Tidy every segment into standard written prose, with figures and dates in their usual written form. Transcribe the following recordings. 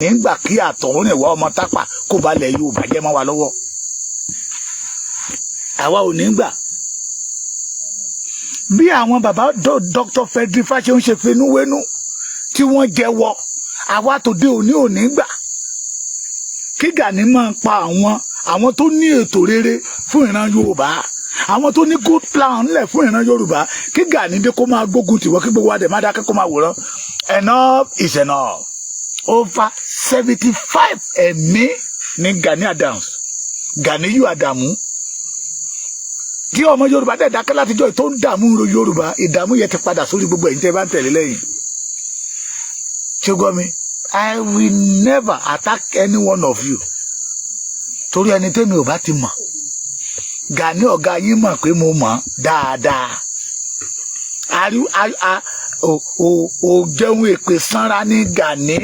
nígbà kí àtọ̀hún ìwà ọmọ Tápà kó balẹ̀ Yorùbá jẹ́ mọ́ wa lọ́wọ́. Àwa ò ní gbà. Bí àwọn bàbá Dr. Frederick Fáṣọ̀hún ṣe fenúwénú tí wọ́n jẹ́wọ́, àwa tòde òní ò ní gbà. Kí Gani máa pa àwọn tó ní ètò rere fún ìran Yorùbá, àwọn tó ní good plan lẹ̀ fún ìran Yorùbá, kí Gani dé kó máa gbógun tiwọ́, kí gbogbo wa dẹ̀ má dákẹ́ kó máa wòran. Enough is enough. Over 75 ẹ̀mí ní Gani Adams, Ganiyu Adamu. Tí ọmọ Yorùbá dẹ̀ dákẹ́ látijọ́ tó ń dààmú Yorùbá, ìdààmú yẹn ti padà sórí gbogbo ẹ̀yin tẹ́ bá ń tẹ̀lé lẹ́yìn. Ṣùgbọ́n mi, I will never attack any one of you. Torí ẹni tẹ́mi ò bá ti mọ̀. Gani ọ̀gá yín mọ̀ pé mo mọ̀ dáadáa. O jẹun èpè sanra ní Gani.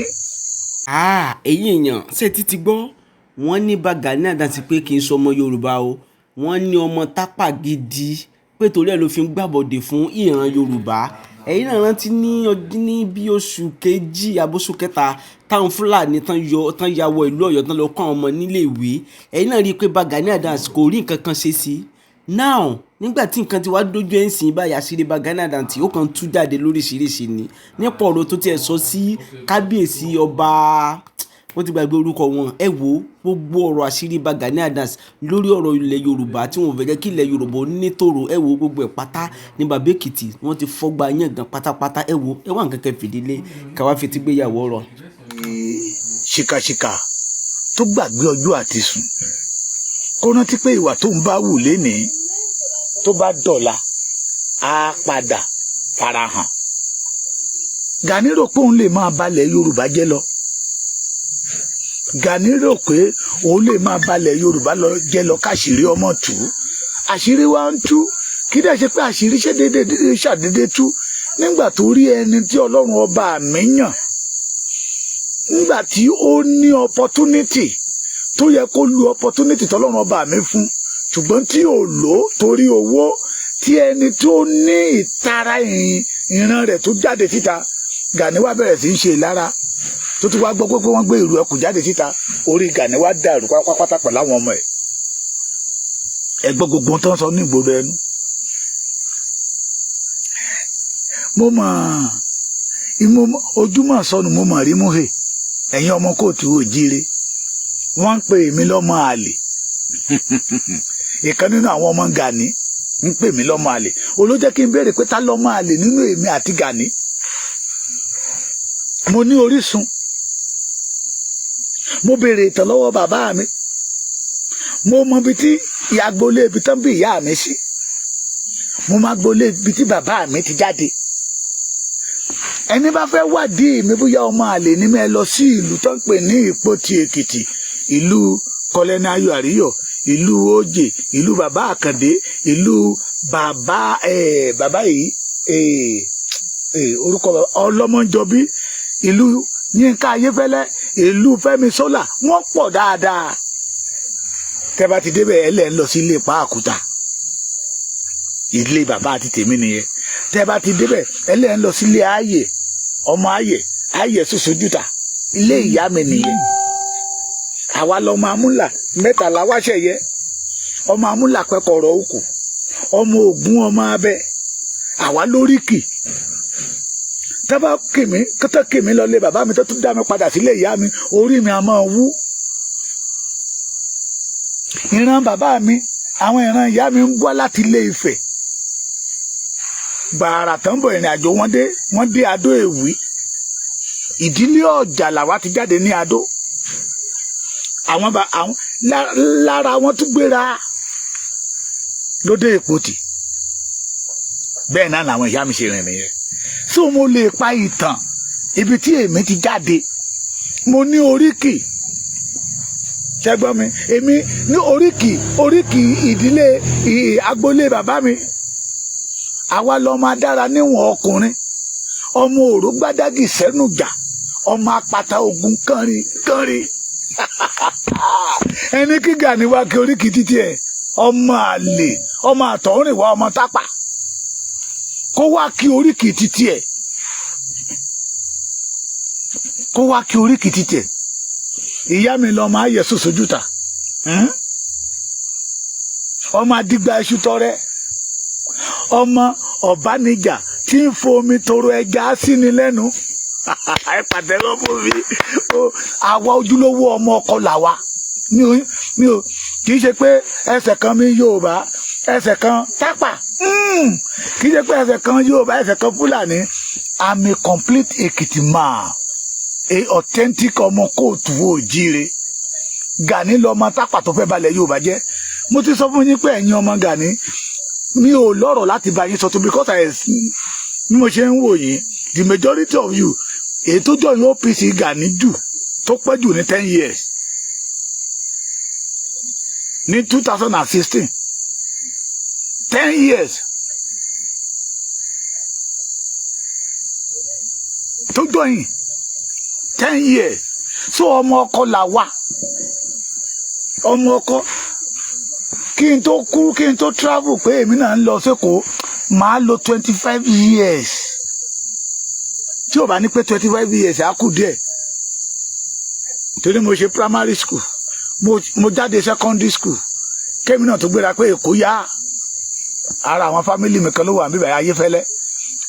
Èyí èèyàn ṣe títí gbọ́ wọ́n ní bá Gani Adams pé kì í sọ ọmọ Yorùbá o, wọ́n ní ọmọ Tápà gidi pé torí ẹ̀ ló fi ń gbàbọ̀dè fún ìran Yorùbá. Ẹ̀yin náà rántí ní bí oṣù kejì àbóṣù kẹta táwọn Fúlàní tán ya wọ ìlú Ọ̀yọ́ tán lọ kọ́ àwọn ọmọ nílé ìwé. Ẹ̀yin náà rí i pé bá Gani Adams kò rí nǹkan kan ṣe sí. Now nígbà tí nǹkan ti wá dójú ẹ̀ ń sìn báyìí àṣírí bá Gani Adams ó kàn tú jáde lóríṣiríṣi ni nípa ọ̀rọ̀ tó tiẹ̀ sọ sí kábíyèsí ọba wọ́n ti gbàgbé orúkọ wọn. Ẹ wo gbogbo ọ̀rọ̀ àṣírí bá Gani Adams lórí ọ̀rọ̀ ilẹ̀ Yorùbá tí wọ́n fẹ́ jẹ́ kí ilẹ̀ Yorùbá nítòrò. Ẹ wo gbogbo ẹ̀ pátá ní bàbá Èkìtì wọ́n ti fọ́gbà yàn gan pátápátá. Ẹ wo ẹ wá nǹkan kẹ́ fìdílé káwá fi ti gbéyàwó ọ̀rọ̀. Ṣìkàṣìkà tó gbàgbé ọjọ́ àti sùn kó rántí pé ìwà tó ń bá wù lénìí tó bá dọ̀la á padà farahàn. Gani rò pé òun lè máa balẹ̀ Yorùbá jẹ́ lọ. Gani rò pé òun lè máa balẹ̀ Yorùbá jẹ́ lọ káṣírí ọmọ tú. Àṣírí wa ń tú kí dẹ̀ ṣe pé àṣírí ṣàdédé tú nígbà tó rí ẹni tí Ọlọ́run ọba mi yàn, nígbà tí ó ní opportunity tó yẹ kó lu opportunity tọ́lọ́run ọba mi fún, ṣùgbọ́n tí ò lò torí owó, tí ẹni tó ní ìtara ìran rẹ̀ tó jáde síta. Gani wá bẹ̀rẹ̀ sí í ṣe ìlara tó ti wá gbọ́ pé wọ́n gbé ìlú ẹkùn jáde síta, orí Gani wá dàrú pátápátá pẹ̀lú àwọn ọmọ ẹ̀. Ẹ gbọ́ gbogbo tó ń sọ ní ìgboro ẹnu. Mo mọ̀ ojúmọ̀ sọnù mo mọ̀ rí mú hè ẹ̀yin ọmọ kóòtù òjíire. Wọ́n ń pè mí lọ́mọ àlè. Ìkan nínú àwọn ọmọ Gani ń pè mí lọ́mọ àlè. Olójẹ́ kí n béèrè pé ta lọ́mọ àlè nínú èmi àti Gani. Mo ní orísun. Mo béèrè ìtàn lọ́wọ́ bàbá mi. Mo mọ ibi tí agboolé ibi tán bí ìyá mi sí. Mo máa gboolé ibi tí bàbá mi ti jáde. Ẹni bá fẹ́ wádìí mi bóyá ọmọ àlè ní mi ẹ lọ sí ìlú tó ń pè ní Ìpótì Èkìtì, ìlú Kọ́lẹ́nì Ayọ̀ Àríyọ̀, ìlú Òjè, ìlú bàbá Àkàndé, ìlú bàbá yìí orúkọ Ọlọ́mọjọbí, ìlú Yínká Ayéfẹ́lẹ́, ìlú Fẹ́mi Sọ́là. Wọ́n pọ̀ dáadáa. Tẹ́ bá ti débẹ̀ ẹ lẹ́ ń lọ sí ilé Pàákúta, ilé bàbá àti tèmi nìyẹn. Tẹ́ bá ti débẹ̀ ẹ lẹ́ ń lọ sí ilé Ayè, ọmọ Ayè Sùsùjúta, ilé ìyá mi nìyẹn. Àwa lọmọ Amúlà mẹ́tàlá wáṣẹ̀ yẹ, ọmọ Amúlà pẹ́kọ̀rọ̀ òkú, ọmọ Ògún ọmọ Abẹ, àwa lóríkì. Tábà kọ́tọ́ kèmí lọlé bàbá mi tó tún dá mi padà sílé ìyá mi, orí mi a máa wú. Ìran bàbá mi, àwọn ìran ìyá mi ń wá láti Ilé Ifẹ̀. Gbàrà tán bọ̀ ìrìn àjò wọ́n dé Adó Èwí. Ìdílé Ọ̀jà làwa ti jáde ní Adó. Àwọn lára wọn tún gbéra lóde Ìpótì. Bẹ́ẹ̀ náà làwọn ìyá mi ṣe rìn nìyẹn. So mo lè pa ìtàn ibi tí èmi ti jáde. Mo ní oríkì. Ṣẹ́gbọ́n mi, èmi ní oríkì ìdílé agboolé bàbá mi. Àwa lọmọ adára níwọ̀n ọkùnrin, ọmọ òró gbádágì sẹ́nùjà, ọmọ apata ogun kánrin. Ẹni kí Gani wá kí oríkì títí ẹ̀, ọmọ àlè, ọmọ àtọ̀húnrìnwá ọmọ Tápà, kó wá kí oríkì títí ẹ̀, kó wá kí oríkì títí ẹ̀. ìyá mi lọ máa yẹ sòsójú ta ọmọ adigba iṣu tọrẹ ọmọ ọ̀bánijà tí ń fomi toro ẹja sí ni lẹ́nu ẹ pàtẹ́wọ́ fún mi àwa ojúlówó ọmọ ọkọ làwa mi ò kì í ṣe pé ẹsẹ̀ kan mi Yorùbá ẹsẹ̀ kan Tápà kì í ṣe pé ẹsẹ̀ kan Yorùbá ẹsẹ̀ kan Fúlàní. I'm a complete Èkìtì man, a authentic ọmọ kóòtù òjíire. Gani lọmọ Tápà tó fẹ́ balẹ̀ Yorùbá jẹ́. Mo ti sọ fún yín pé ẹ̀yin ọmọ Gani mi ò lọ́rọ̀ láti bá yín sọ tó because bí mo ṣe ń wò yín the majority of you èyí tó jọ yóò OPC Gani jù tó pẹ́ jù ní 10 years ní 2016 10 years tó jọ yín 10 years so ọmọ ọkọ là wà ọmọ ọkọ kí n tó kú kí n tó travel pé èmi náà ń lọ sẹ́kọ̀ọ́ màá lo 25 years tí ò bá ní pé 25 years á kù díẹ̀ torí mo ṣe primary school mo jáde secondary school kémi náà tó gbéra pé Èkó yá ara àwọn family mi kan ló wà níbẹ̀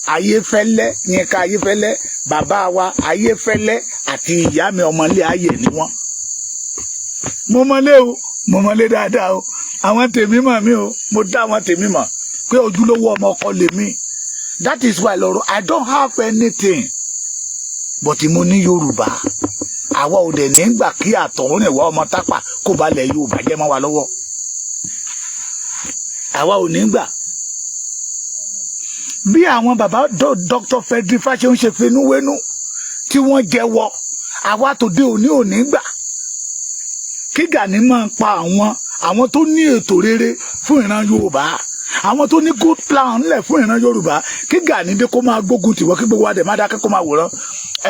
Ayéfẹ́lẹ́ Yínká Ayéfẹ́lẹ́ bàbá wa Ayéfẹ́lẹ́ àti ìyá mi ọmọlé ayé ni wọ́n mo mọlé dáadáa o àwọn tèmi mọ̀ mí o mo dá àwọn tèmi mọ̀ pé ojúlówó ọmọ ọkọ lèmi that is why lọ́rọ̀ I don't have anything but mo ní Yorùbá àwa ò dẹ̀ nígbà kí àtọ̀hún ìwà ọmọ Tápà kó balẹ̀ Yorùbá jẹ́ mọ́ wa lọ́wọ́ àwa ò nígbà bí àwọn bàbá Dr. Frederick Fáṣọ̀hún ṣe fenúwénú tí wọ́n jẹ́wọ́ àwa tòde òní ò nígbà kí Gani máa pa àwọn tó ní ètò rere fún ìran Yorùbá àwọn tó ní good plan ńlẹ̀ fún ìran Yorùbá kí Gani dé kó máa gbógun tìwọ́ kí gbogbo adẹ̀ má dákẹ́ kó máa wòran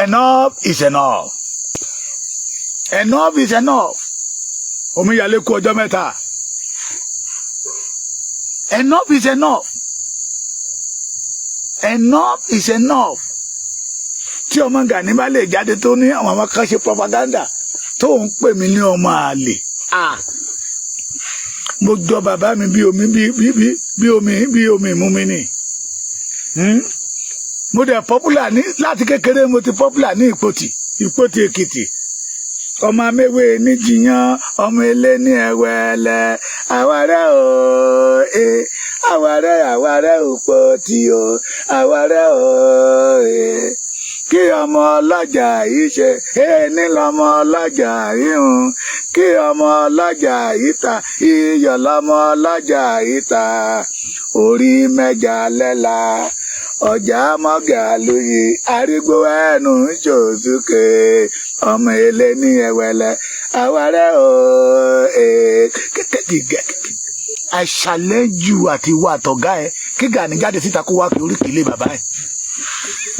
enough is enough enough is enough omíyalé kú ọjọ́ mẹ́ta enough is enough enough is enough tí ọmọ Gani bá lè jáde tó ní àwọn ọmọ kan ṣe propaganda tó ń pè mí ní ọmọ àlè mo jọ bàbá mi bí omi mú mi ni mo dẹ̀ popular ní láti kékeré mo ti popular ní Ìpótì Èkìtì ọmọ améwé ní jiyàn ọmọ ilé ní ẹwẹlẹ àwárẹ o àwárẹ Ìpótì o àwárẹ o kí ọmọ ọlọ́jà yìí ṣe ní lọ́mọ ọlọ́jà yìí hùn kí ọmọ ọlọ́jà yìí ta iyọ̀ lọ́mọ ọlọ́jà yìí ta orí mẹ́jà lẹ́la ọjà mọ́gàlú yìí arígbó ẹnu ṣòṣùkè ọmọ ilé ní ẹwẹlẹ àwárẹ o I challenge you àti ìwà àtọ̀gá ẹ kí Gani jáde síta kó wá fi oríkì ilé bàbá ẹ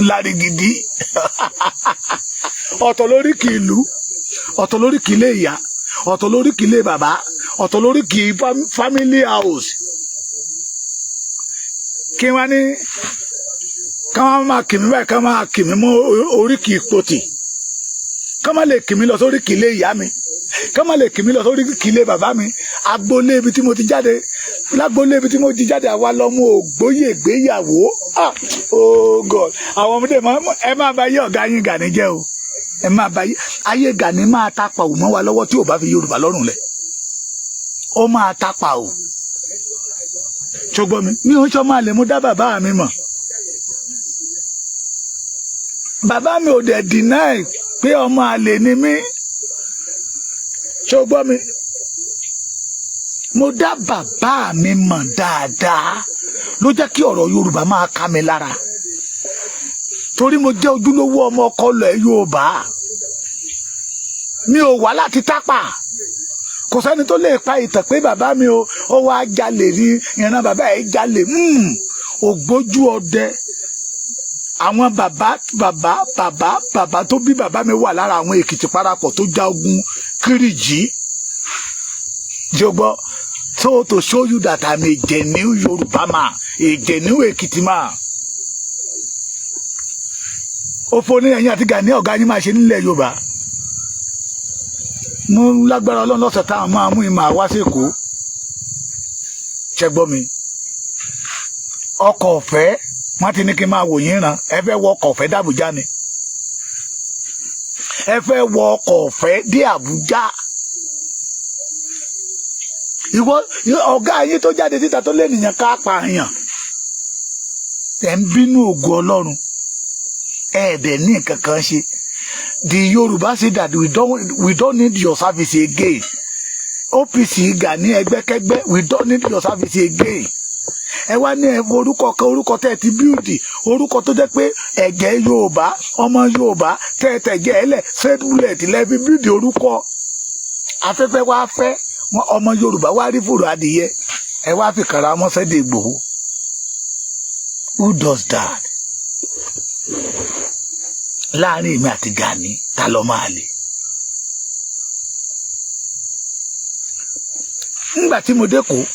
lárí gidi ọ̀tọ̀ lóríkì ìlú ọ̀tọ̀ lóríkì ilé ìyá ọ̀tọ̀ lóríkì ilé bàbá ọ̀tọ̀ lóríkì family house kí wọ́n ní ká wọ́n máa kì mí báyìí ká máa kì mí mọ́ oríkì Ìpótì ká má lè kì mí lọ sóríkì ilé ìyá mi ká má lè kì mí lọ sóríkì ilé bàbá mi agboolé ibi tí mo ti jáde lágboolé ibi tí mo ti jáde àwa lọ́mú ògbóyè gbéyàwó oh God àwọn ọmọdé ẹ máa bá yé ọ̀gá yín Gani jẹ́ o ẹ máa bá ayé Gani máa tápa ò mọ́ wa lọ́wọ́ tí ò bá fi Yorùbá lọ́rùn lẹ̀ ó máa tápa ò ṣùgbọ́n mi ò ń sọ máa lè mú dá bàbá mi mọ̀ bàbá mi ò dẹ̀ deny pé ọmọ àlè ni mí ṣùgbọ́n mi mo dá bàbá mi mọ̀ dáadáa ló jẹ́ kí ọ̀rọ̀ Yorùbá máa ká mi lára torí mo jẹ́ ojúlówó ọmọ ọkọlẹ̀ Yorùbá mi ò wá láti Tápà kò sẹ́ni tó lè pa ìtàn pé bàbá mi ó wá jalè ní ìran bàbá ẹ̀ jalè ògbójú ọdẹ àwọn bàbá tó bí bàbá mi wà lára àwọn Èkìtì parapọ̀ tó já ogun Kírìjí jọgbọ́ so to show you that I'm a genuine Yorùbá man a genuine Èkìtì man òfò ní ẹ̀yin àti Gani ọ̀gá yín máa ṣe nílẹ̀ Yorùbá mo lágbára Ọlọ́run lọ́sẹ̀ táwọn máa mú ìmọ̀ àwá sí Èkó ṣẹgbọ́ mi ọkọ̀ ọ̀fẹ́ wọ́n ti ní kí n máa wò yín ràn ẹ fẹ́ wọ ọkọ̀ ọ̀fẹ́ d'Àbújá ni ẹ fẹ́ wọ ọkọ̀ ọ̀fẹ́ dé Àbújá ìwọ ọ̀gá yín tó jáde síta tó lẹ́nìyàn ká pààyàn ẹ̀ ń bínú ògo Ọlọ́run ẹ̀ẹ́dẹ̀ ní nǹkan kan ṣe. The Yoruba say that we don't need your service again. OPC Gani ẹgbẹ́kẹ́gbẹ́ we don't need your service again. Ẹ wá ní ẹ orúkọ kan orúkọ tẹ́ ti bíúdì orúkọ tó jẹ́ pé ẹ̀jẹ̀ Yorùbá ọmọ Yorùbá tẹ́ẹ̀tẹ̀jẹ̀ ẹlẹ̀ straight bullet lẹ́fi bíúdì orúkọ afẹ́fẹ́ wá fẹ́ ọmọ Yorùbá wá rí fòrò adìyẹ ẹ wá fi kàrà ọmọ Sunday Igboho. Who does that? Láàrin èmi àti Gani ta ló máa lè. Nígbà tí mo dẹ́kọ̀ọ́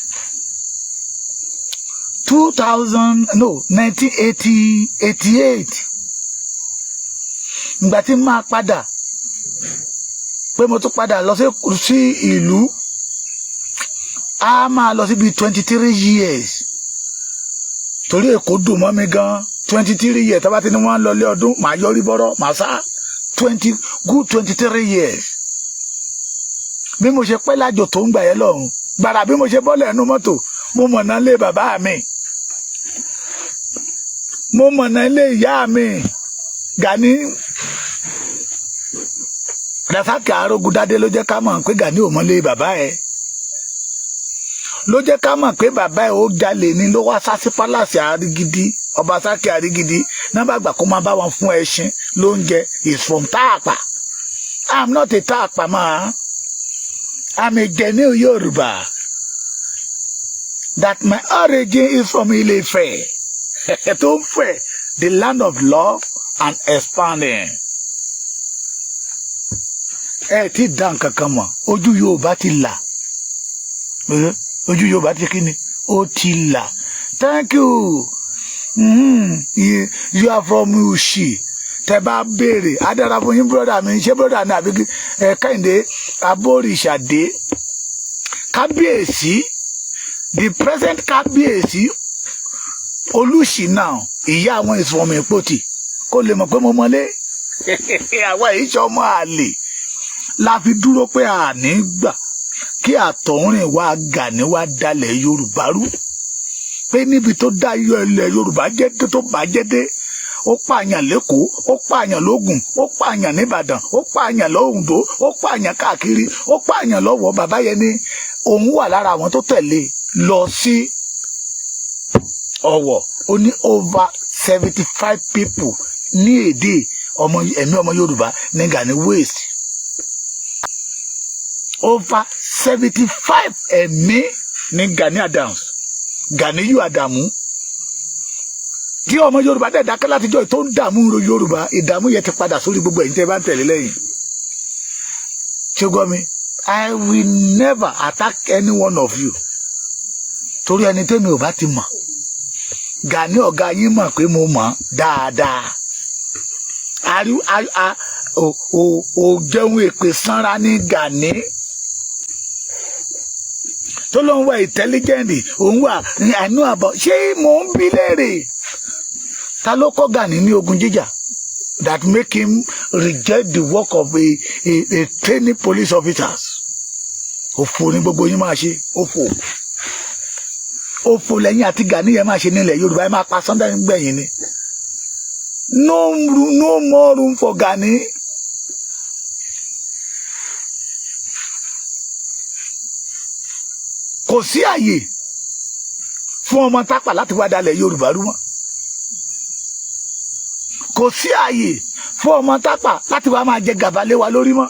1988 nígbà tí máa padà pé mo tún padà lọ sí ìlú a máa lọ sí bí 23 years torí Èkó dùn mọ́ mi gan 23 years tọ́ba tí ni wọ́n ń lọ lé ọdún màá yọrí bọ́rọ̀ màá sá 23 years bí mo ṣe pẹ́ lájò tó ń gbà yẹn lọ́hùn gbàrà bí mo ṣe bọ́lẹ̀ ẹnu mọ́tò mo mọ̀nà ilé bàbá mi mo mọ̀nà ilé ìyá mi Gani Rasaki Arógundádé ló jẹ́ ká mọ̀ pé Gani ò mọ́lé bàbá ẹ̀ ló jẹ́ ká mọ̀ pé bàbá ẹ̀ ó jalè ni ló wá sá sí pálásì Àrígídí ọba Sákì Àrígídí náà bá gbà kó máa bá wọn fún ẹṣin lóúnjẹ is from Táàpà. I'm not a Táàpà man. I'm a genuine Yoruba. That my origin is from Ilé-Ifẹ̀. Tó ń fẹ́ the land of love and expanding. Ẹ ti dá nǹkan kan mọ̀ ojú Yorùbá ti là ojú Yorùbá ti kí ni ó ti là. Thank you. You are from Ushi. Tẹ́ bá béèrè adara fún yín brother mi ṣé brother ní àbí Kẹ́hìndé Abóríṣàdé kábíyèsí the present kábíyèsí Olúṣì now ìyá àwọn ìsọmọ ìpòtì kó lè mọ̀ pé mo mọlé àwa èyí ṣe ọmọ àlè la fi dúró pé àní gbà kí àtọ̀húnrìn wa Gani wá dalẹ̀ Yorùbá rú pé níbi tó dá ilẹ̀ Yorùbá jẹ́ tó bàjẹ́ dé ó pààyàn lẹ́kọ̀ọ́ ó pààyàn lógùn ó pààyàn nìbàdàn ó pààyàn lọ́hùndó ó pààyàn káàkiri ó pààyàn lọ́wọ́ bàbá yẹn ní òun wà lára àwọn tó tẹ̀lé lọ sí Ọ̀wọ̀ ó ní over 75 people ní èdè ẹ̀mí ọmọ Yorùbá ní Gani waste over 75 ẹ̀mí ní Gani Adams Ganiyu Adamu tí ọmọ Yorùbá dẹ̀ dákẹ́ látijọ́ tó ń dààmú Yorùbá ìdààmú yẹn ti padà sórí gbogbo ẹ̀yin tẹ́ bá ń tẹ̀lé lẹ́yìn ṣùgbọ́n mi I will never attack any one of you torí ẹni tẹ́mi ò bá ti mọ̀ Gani ọ̀gá yín mọ̀ pé mo mọ̀ dáadáa ò jẹun èpè sanra ní Gani tó ló ń wá intelligent òun wà àánú àbọ̀ ṣé mò ń bí léèrè ta ló kọ́ Gani ní ogun jíjà that make him reject the work of a training police officers òfò ní gbogbo yín máa ṣe òfò lẹ́yìn àti Gani yẹn máa ṣe nílẹ̀ Yorùbá ẹ máa pa Sunday gbẹ̀yìn ni no more room for Gani. Kò sí àyè fún ọmọ Tápà láti wá dalẹ̀ Yorùbá rú mọ́ kò sí àyè fún ọmọ Tápà láti wá máa jẹ gàba lé wa lórí mọ́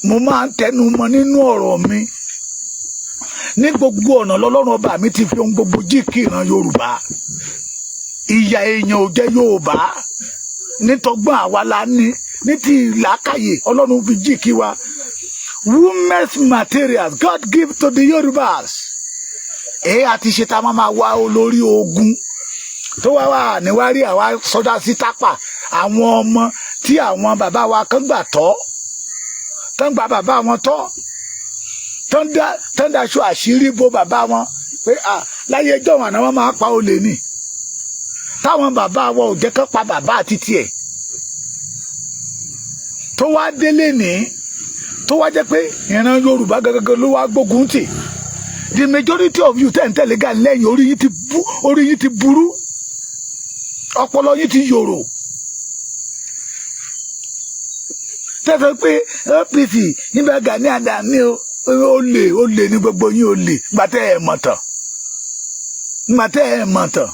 mo máa ń tẹnu mọ́ nínú ọ̀rọ̀ mi ní gbogbo ọ̀nà lọ́lọ́run ọba mi ti fi ohun gbogbo jí kí ìran Yorùbá ìyà èèyàn ò jẹ́ Yorùbá nítọgbọ́n àwa la ní ti ìlàkàyè Ọlọ́run fi jí kí wa. Women's materials God give to the Yorubas. Àti ṣe ta máa wá olórí ogun tó wá níwárí àwa sọdá sí Tápà àwọn ọmọ tí àwọn bàbá wa kan gbà tọ́ tán gba bàbá wọn tọ́ tán daṣọ àṣírí bo bàbá wọn pé láyé ẹjọ́ wọn àná wọn máa pa olè ní táwọn bàbá wọn ò jẹ́ kán pa bàbá àti tiẹ̀ tó wá délé ní tó wá jẹ́ pé ìran Yorùbá gangan ló wá gbógun tì. The majority of you tẹ̀ ń tẹ̀lé Gani lẹ́yìn orí yín ti burú ọpọlọ yín ti yòrò tẹ́sán pé OPC nígbà Gani Adams ní ó lè ní gbogbo yín ó lè gbàtẹ́ ẹ̀ mọ̀tàn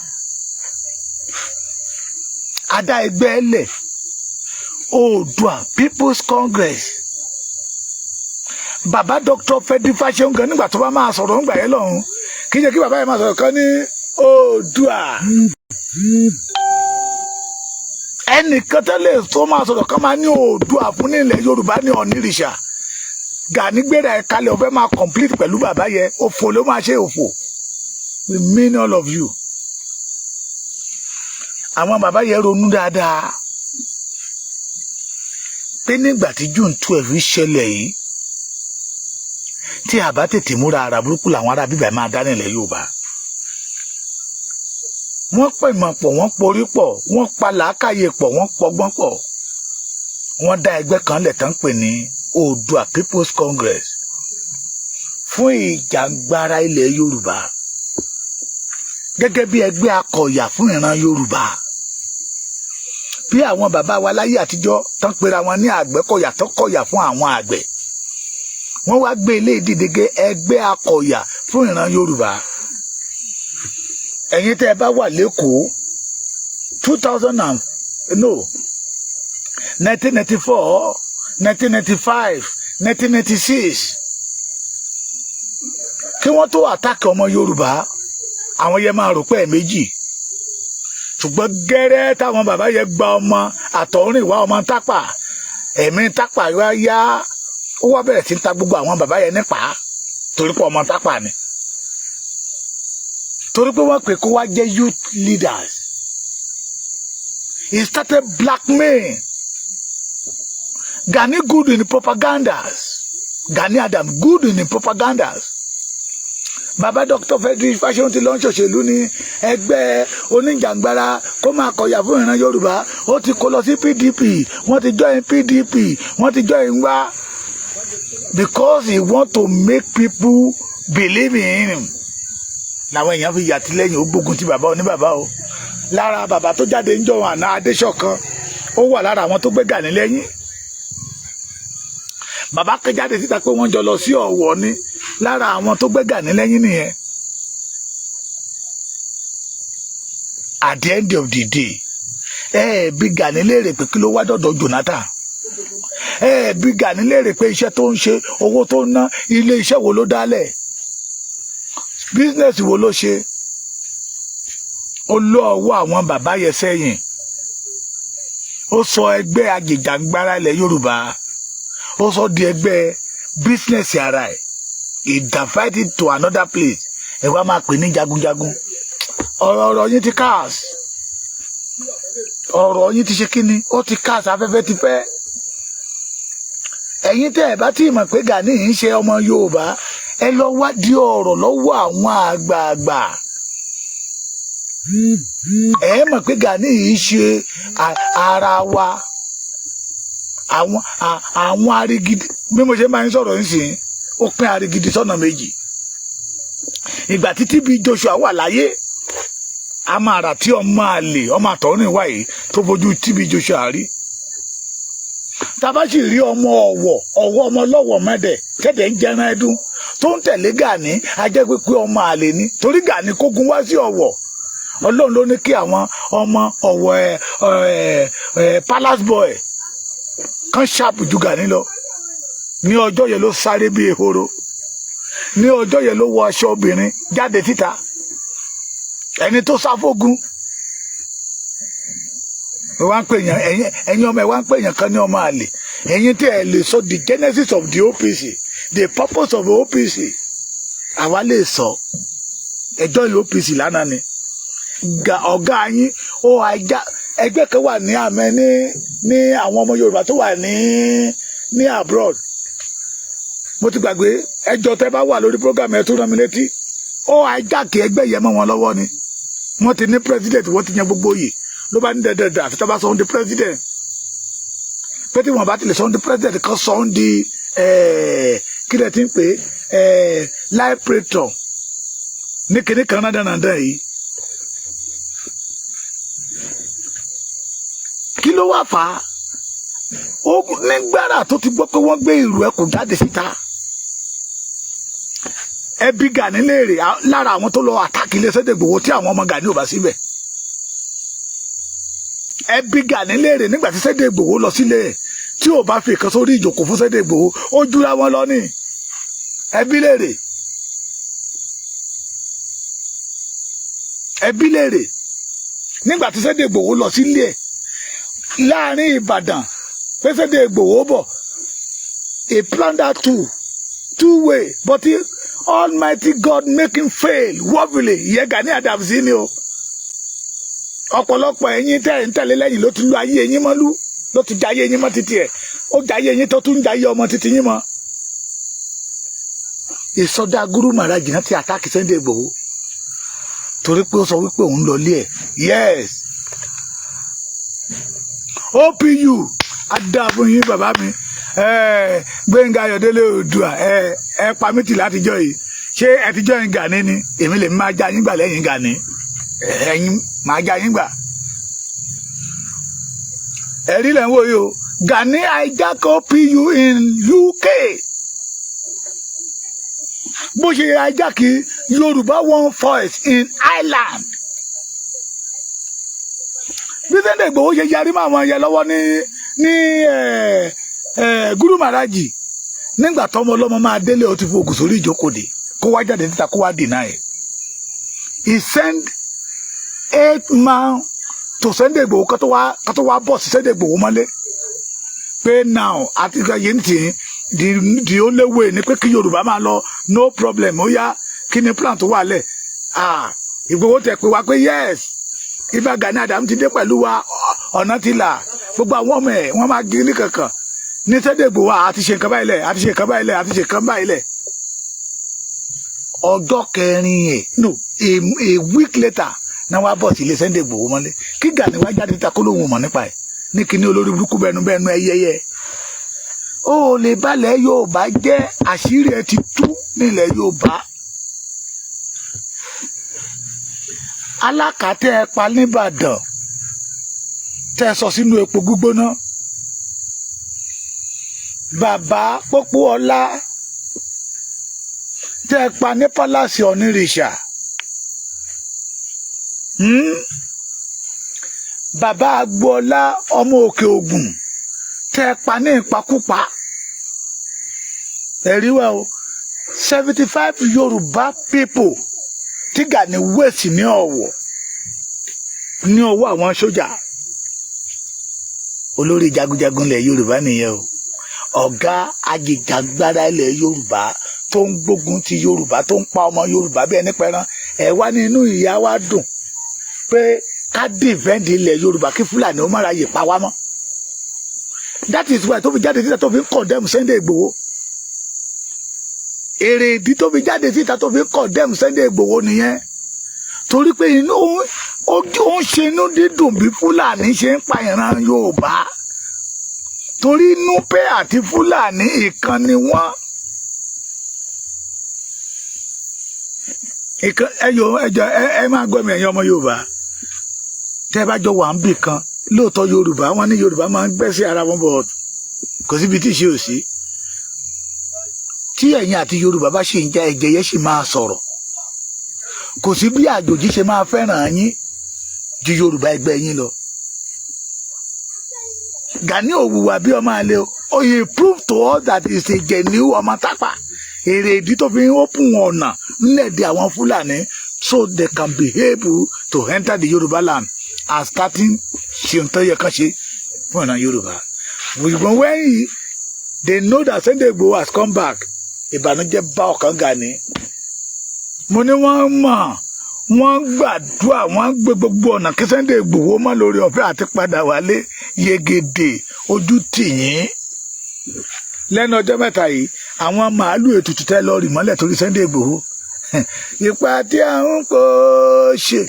adá ẹgbẹ́ ẹlẹ̀ Oòduà People's Congress bàbá Dr. Fẹ́dí Fáṣẹ̀hùn nígbà tó bá máa sọ̀rọ̀ ńgbà yẹn lọ́hùn kí n jẹ́ kí bàbá yẹn máa sọ̀rọ̀ kan ní Oòduà ẹnìkan tẹ́lẹ̀ tó máa sọ̀rọ̀ kan máa ní Oòduà fún nílẹ̀ Yorùbá ní Ọ̀nìrìṣà Gani gbéra ẹ̀ kalẹ̀ ó fẹ́ máa complete pẹ̀lú bàbá yẹn òfò ló máa ṣe òfò we mean all of you àwọn bàbá yẹn ronú dáadáa pé nígbà tí June 12 ṣẹlẹ̀ yìí tí a bá tètè múra ara burúkú làwọn ará bíbá máa dá nílẹ̀ Yorùbá wọ́n pè mọ̀ pọ̀ wọ́n porí pọ̀ wọ́n pa làákàyè pọ̀ wọ́n pọgbọ́n pọ̀ wọ́n dá ẹgbẹ́ kan lẹ̀ tán pè ní Oòduà People's Congress fún ìjàngbara ilẹ̀ Yorùbá gẹ́gẹ́ bí ẹgbẹ́ akọ̀yà fún ìran Yorùbá bí àwọn bàbá wa láyé àtijọ́ tán pera wọn ní Àgbẹ̀kọ̀yà tó kọ̀yà fún àwọn àgbẹ̀ wọ́n wá gbé ilé ìdíje ẹgbẹ́ akọ̀yà fún ìran Yorùbá ẹ̀yin tẹ́ ẹ bá wà lẹ́kọ̀ọ́ 1994 1995 1996 kí wọ́n tó àtàkì ọmọ Yorùbá àwọn yẹn máa rò pé méjì ṣùgbọ́n gẹ́rẹ́ táwọn bàbá yẹn gba ọmọ àtọ̀rìnwá ọmọ Tápà ẹ̀mí Tápà wá yá ó wá bẹ̀rẹ̀ sí ń ta gbogbo àwọn bàbá yẹn nípa torí pé ọmọ Tápà ni torí pé wọ́n pè kó wá jẹ́ youth leaders he started blackmail Gani good in the propagandas Gani Adams good in the propagandas bàbá Dr. Fẹ́dí Fáṣẹ̀hùn ti lọ ń ṣòṣèlú ní ẹgbẹ́ oníjàngbara kó máa kọ̀yà fún ìran Yorùbá ó ti kó lọ sí PDP wọ́n ti join PDP wọ́n ti join wá because he want to make people believe in him làwọn èèyàn fi yàtìlẹ́yìn ó gbógun ti bàbá oníbàbá o lára bàbá tó jáde ń jọ àná Adéṣọ̀kan ó wà lára àwọn tó gbé Gani lẹ́yìn bàbá kan jáde síta pé wọ́n jọ lọ sí Ọ̀wọ̀ ní lára àwọn tó gbé Gani lẹ́yìn nìyẹn at the end of the day bí Gani léèrè pé kí ló wá dọ̀dọ̀ Jonathan bí Gani léèrè pé iṣẹ́ tó ń ṣe owó tó ń ná ilé iṣẹ́ wo ló dálẹ̀ business wo ló ṣe ó lọ ọwọ́ àwọn bàbá yẹn sẹ́yìn ó sọ ẹgbẹ́ ajìjàngbara ilẹ̀ Yorùbá ó sọ di ẹgbẹ́ business ara ẹ̀ he divide it to another place ẹ wá máa pè ní jagunjagun ọ̀rọ̀ yín ti cast ọ̀rọ̀ yín ti ṣe kíni ó ti cast afẹ́fẹ́ ti fẹ́ ẹ̀yin tẹ́ ẹ bá tí mọ̀ pé Gani ń ṣe ọmọ Yorùbá ẹ lọ wádìí ọ̀rọ̀ lọ́wọ́ àwọn àgbààgbà ẹ mọ̀ pé Gani yìí ṣe ara wa àwọn arigidi bí mo ṣe máa ń sọ̀rọ̀ nísìnyí ó pín arigidi sọ́nà méjì ìgbà tí TB Joshua wà láyé a máa rà tí ọmọ àlè ọmọ àtọ̀rìn wáyé tó fojú TB Joshua rí tábà sì rí ọmọ ọ̀wọ̀ ọmọ lọ́wọ́ mẹ́dẹ̀ kẹ́dẹ̀ ń jẹran ẹdún tó ń tẹ̀lé Gani ajẹ́ pé ọmọ àlè ni torí Gani kógun wá sí Ọ̀wọ̀ Ọlọ́run ló ní kí àwọn ọmọ Ọ̀wọ̀ palace boy kan ṣàpù ju Gani lọ ní ọjọ́ yẹn ló sáré bí ehoro ní ọjọ́ yẹn ló wọ aṣọ obìnrin jáde síta ẹni tó sáfógun wá ń pè yàn ẹ̀yin ọmọ ẹ wá ń pè yàn kan ní ọmọ àlè ẹ̀yin tí ẹ lè sọ the genesis of the OPC the purpose of the OPC àwa lè sọ ẹjọ́ ìlú OPC lánàá ni ọ̀gá yín ó ajá ẹgbẹ́ kan wà ní àmẹ́ ní àwọn ọmọ Yorùbá tó wà ní abroad mo ti gbàgbé ẹjọ́ tẹ́ bá wà lórí program ẹ tó rán mi létí ó àìjáàkì ẹgbẹ́ yẹn mọ́ wọn lọ́wọ́ ni wọ́n ti ní president wọ́n ti yan gbogbo oyè ló bá ní dẹ̀dẹ̀dẹ̀ àfi tó bá sọ ọ́n di president pé tí wọ́n bá ti lè sọ ọ́n di president kan sọ ọ́n di kí lẹ ti ń pè live praetor ní kíní kan náà dánadáa yìí kí ló wá fà á ó nígbàrà tó ti gbọ́ pé wọ́n gbé ìrù ẹkùn jáde síta ẹbí Gani léèrè lára àwọn tó lọ àtàkì ilé Sunday Igboho tí àwọn ọmọ Gani ò bá síbẹ̀ ẹbí Gani léèrè nígbà tí Sunday Igboho lọ sílé tí ò bá fi ìkan sórí ìjòkó fún Sunday Igboho ó júra wọn lọ ní ẹbí léèrè nígbà tí Sunday Igboho lọ sílé ẹ̀ láàrin Ìbàdàn pé Sunday Igboho bọ̀ he planned that two way but Almighty God make him fail woefully ìyẹn Gani Adams ni o ọ̀pọ̀lọpọ̀ ẹ̀yin tẹ́ ń tẹ̀lé lẹ́yìn ló ti lu ayé ẹ̀yin mọ́lú ló ti jayé ẹ̀yin mọ́ títí ẹ̀ ó jayé ẹ̀yin tó tún jayé ọmọ títí yín mọ́ ìsọdá Guru Maharaj náà ti àtàkì Sunday Igboho torí pé ó sọ wípé òun lọ lé ẹ̀ yes OPU adáàbò yín bàbá mi Gbẹ́ngà Ayọ̀délé Oòduà ẹ pa mí tì látijọ́ yìí ṣé ẹ ti jọ́ yín Gani ni èmi lè máa já yín gbà lẹ́yìn Gani ẹ̀yin máa já yín gbà ẹ̀rí lẹ́ ń wò yìí o Gani hijack OPU in UK bó ṣe hijack Yorùbá One Voice in Ireland bí Sunday Igboho ṣe yarí máa wọn yẹ lọ́wọ́ ní Guru Maharaj nígbà tọ́mọ ọlọ́mọ máa délé ó ti fi ògùn sórí ìjókòó kó wá jáde níta kó wá deny ẹ̀ he sent 8 man to Sunday Igboho kó tó wá bọ̀ sí Sunday Igboho mọ́lé pé now àti yẹn ti the only way ni pé kí Yorùbá máa lọ no problem ó yá kí ni plan tó wà lẹ̀ Igboho tẹ̀ pé wá pé yes ibà Gani Adams ti dé pẹ̀lú wa ọ̀nà ti là gbogbo àwọn ọmọ ẹ̀ wọ́n máa gírí kankan ní Sunday Igboho àti ṣe nǹkan báyìí lẹ̀ àti ṣe nǹkan báyìí lẹ̀ àti ṣe nǹkan báyìí lẹ̀ ọjọ́ kẹrin ẹ̀ no a week later náà wá bọ̀ sí ilé Sunday Igboho mọ́lé kí Gani wá jáde ta kó lóun mọ̀ nípa ẹ̀ ní kíní olórí burúkú bẹnu ẹyẹyẹ ó lè balẹ̀ Yorùbá jẹ́ àṣírí ẹ̀ ti tú nílẹ̀ Yorùbá alákàtẹ́ ẹ pa nìbàdàn tẹ́ sọ sínú epo gbígbóná bàbá Pópóọlá tẹ́ pa ní pálásì Onírìṣà bàbá Agboola ọmọ Òkè Ògùn tẹ́ pa ní ìpakúpa ẹ̀rí wa o 75 Yorùbá people tí Gani wẹ̀sì ní ọ̀wọ̀ ní ọwọ́ àwọn sójà olórí jagunjagun ilẹ̀ Yorùbá nìyẹn o ọ̀gá ajìjàgbara ilẹ̀ Yorùbá tó ń gbógun ti Yorùbá tó ń pa ọmọ Yorùbá bí ẹni pẹran ẹ̀ wá ní inú ìyá wa dùn pé ká dìvẹ́ǹdì ilẹ̀ Yorùbá kí Fúlàní ó má ra yè pa wá mọ́ that is why tó fi jáde síta tó fi ń condemn Sunday Igboho èrè ìdí tó fi jáde síta tó fi ń condemn Sunday Igboho nìyẹn torí pé inú ó ń ṣe inú dídùn bí Fúlàní ṣe ń pa ìran Yorùbá torí Núpé àti Fúlàní ìkan ni wọ́n ẹ máa gbọ́ mi ẹ̀yin ọmọ Yorùbá tẹ́ bá jọ wà ń bì kan lóòótọ́ Yorùbá wọn ní Yorùbá máa ń gbẹ́ sí ara wọn bọ̀ kò síbi tí ṣe ò sí tí ẹ̀yin àti Yorùbá bá ṣe ń já ẹ̀jẹ̀ yẹn sì máa sọ̀rọ̀ kò sí bí àjòjì ṣe máa fẹ́ràn yín ju Yorùbá ẹgbẹ́ yín lọ Gani ò hùwà bí ọmọ àlè o he proved to us that he is a genuine ọmọ Tápà èrè ìdí tó fi ń open ọ̀nà nílẹ̀ àwọn Fúlàní so they can be able to enter the Yorùbá land and starting ṣe ń tọ́ yẹ kán ṣe fún ọ̀nà Yorùbá ṣùgbọ́n when they know that Sunday Igboho has come back ìbànújẹ́ bá ọkàn Gani mo ní wọ́n mọ̀ wọ́n gbàdúrà wọ́n gbé gbogbo ọ̀nà kí Sunday Igboho mọ́ lórí ọ̀fẹ́ àti padà wálé yegede ojú tìyín lẹ́nu ọjọ́ mẹ́ta yìí àwọn màálù ètùtù tẹ́ lọ rì mọ́lẹ̀ torí Sunday Igboho ipa tí a ń kó ṣe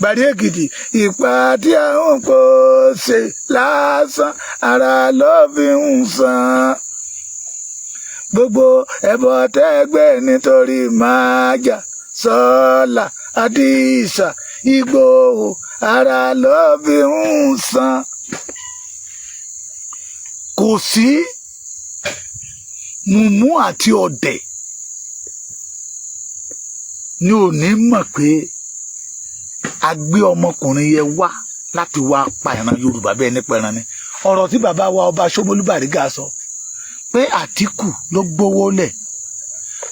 Bàrí Èkìtì ipa tí a ń kó ṣe lásán ara ló fi ń san gbogbo ẹbọ tẹ́gbẹ́ nítorí májà Sọ́lá Àdìsá Ìgbòho ara ló fi ń san. Kò sí mùmú àti ọ̀dẹ̀ ni ò ní mọ̀ pé a gbé ọmọkùnrin yẹn wá láti wá pa ìran Yorùbá bẹ́ẹ̀ nípa ìran ni. Ọ̀rọ̀ tí bàbá wa ọba Ṣómólú Bàrígà sọ pé Àtíkù ló gbówó lẹ̀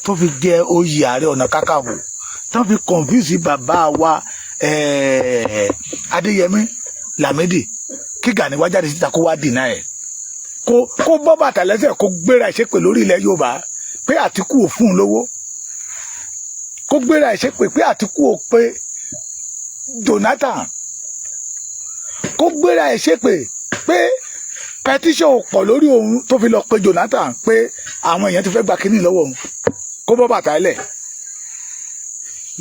tó fi jẹ oyè Ààrẹ Ọ̀nà Kakanfò tó fi confuse bàbá wa Adéyẹmí Lámídì kí Gani wá jáde síta kó wá dìnnà ẹ̀ kó bọ́ bàtà lẹ́sẹ̀ kó gbéra ìṣépè lórí ilẹ̀ Yorùbá pé Àtíkù ò fún un lówó kó gbéra ìṣépè pé Àtíkù ò pé Jonathan kó gbéra ìṣépè pé petition ò pọ̀ lórí òun tó fi lọ pé Jonathan pé àwọn èèyàn ti fẹ́ gba kínní lọ́wọ́ òun kó bọ́ bàtà lẹ̀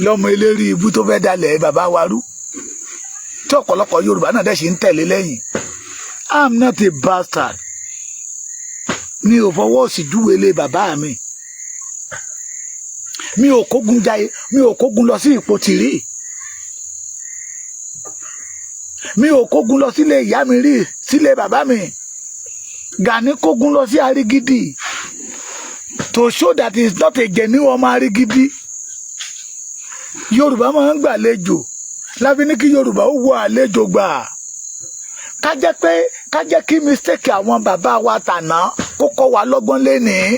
lọ́mọ eléri ibú tó fẹ́ dalẹ̀ bàbá wa rú tí ọ̀pọ̀lọpọ̀ Yorùbá náà dẹ̀ ṣe ń tẹ̀lé lẹ́yìn. I'm not a bastard. Mi ò fọwọ́ sí júwèlé bàbá mi. Mi ò kógun jayé, mi ò kógun lọ sí Ìpotì rí. Mi ò kógun lọ sílé ìyá mi rí, sílé bàbá mi. Gani kógun lọ sí Arigidi to show that he is not a genuine ọmọ Arigidi. Yorùbá máa ń gbàlejò láfi ní kí Yorùbá ó wọ àlejò gbà. Ká jẹ́ kí mistake àwọn bàbá wa tàná kó kọ́ wa lọ́gbọ́n lénìí.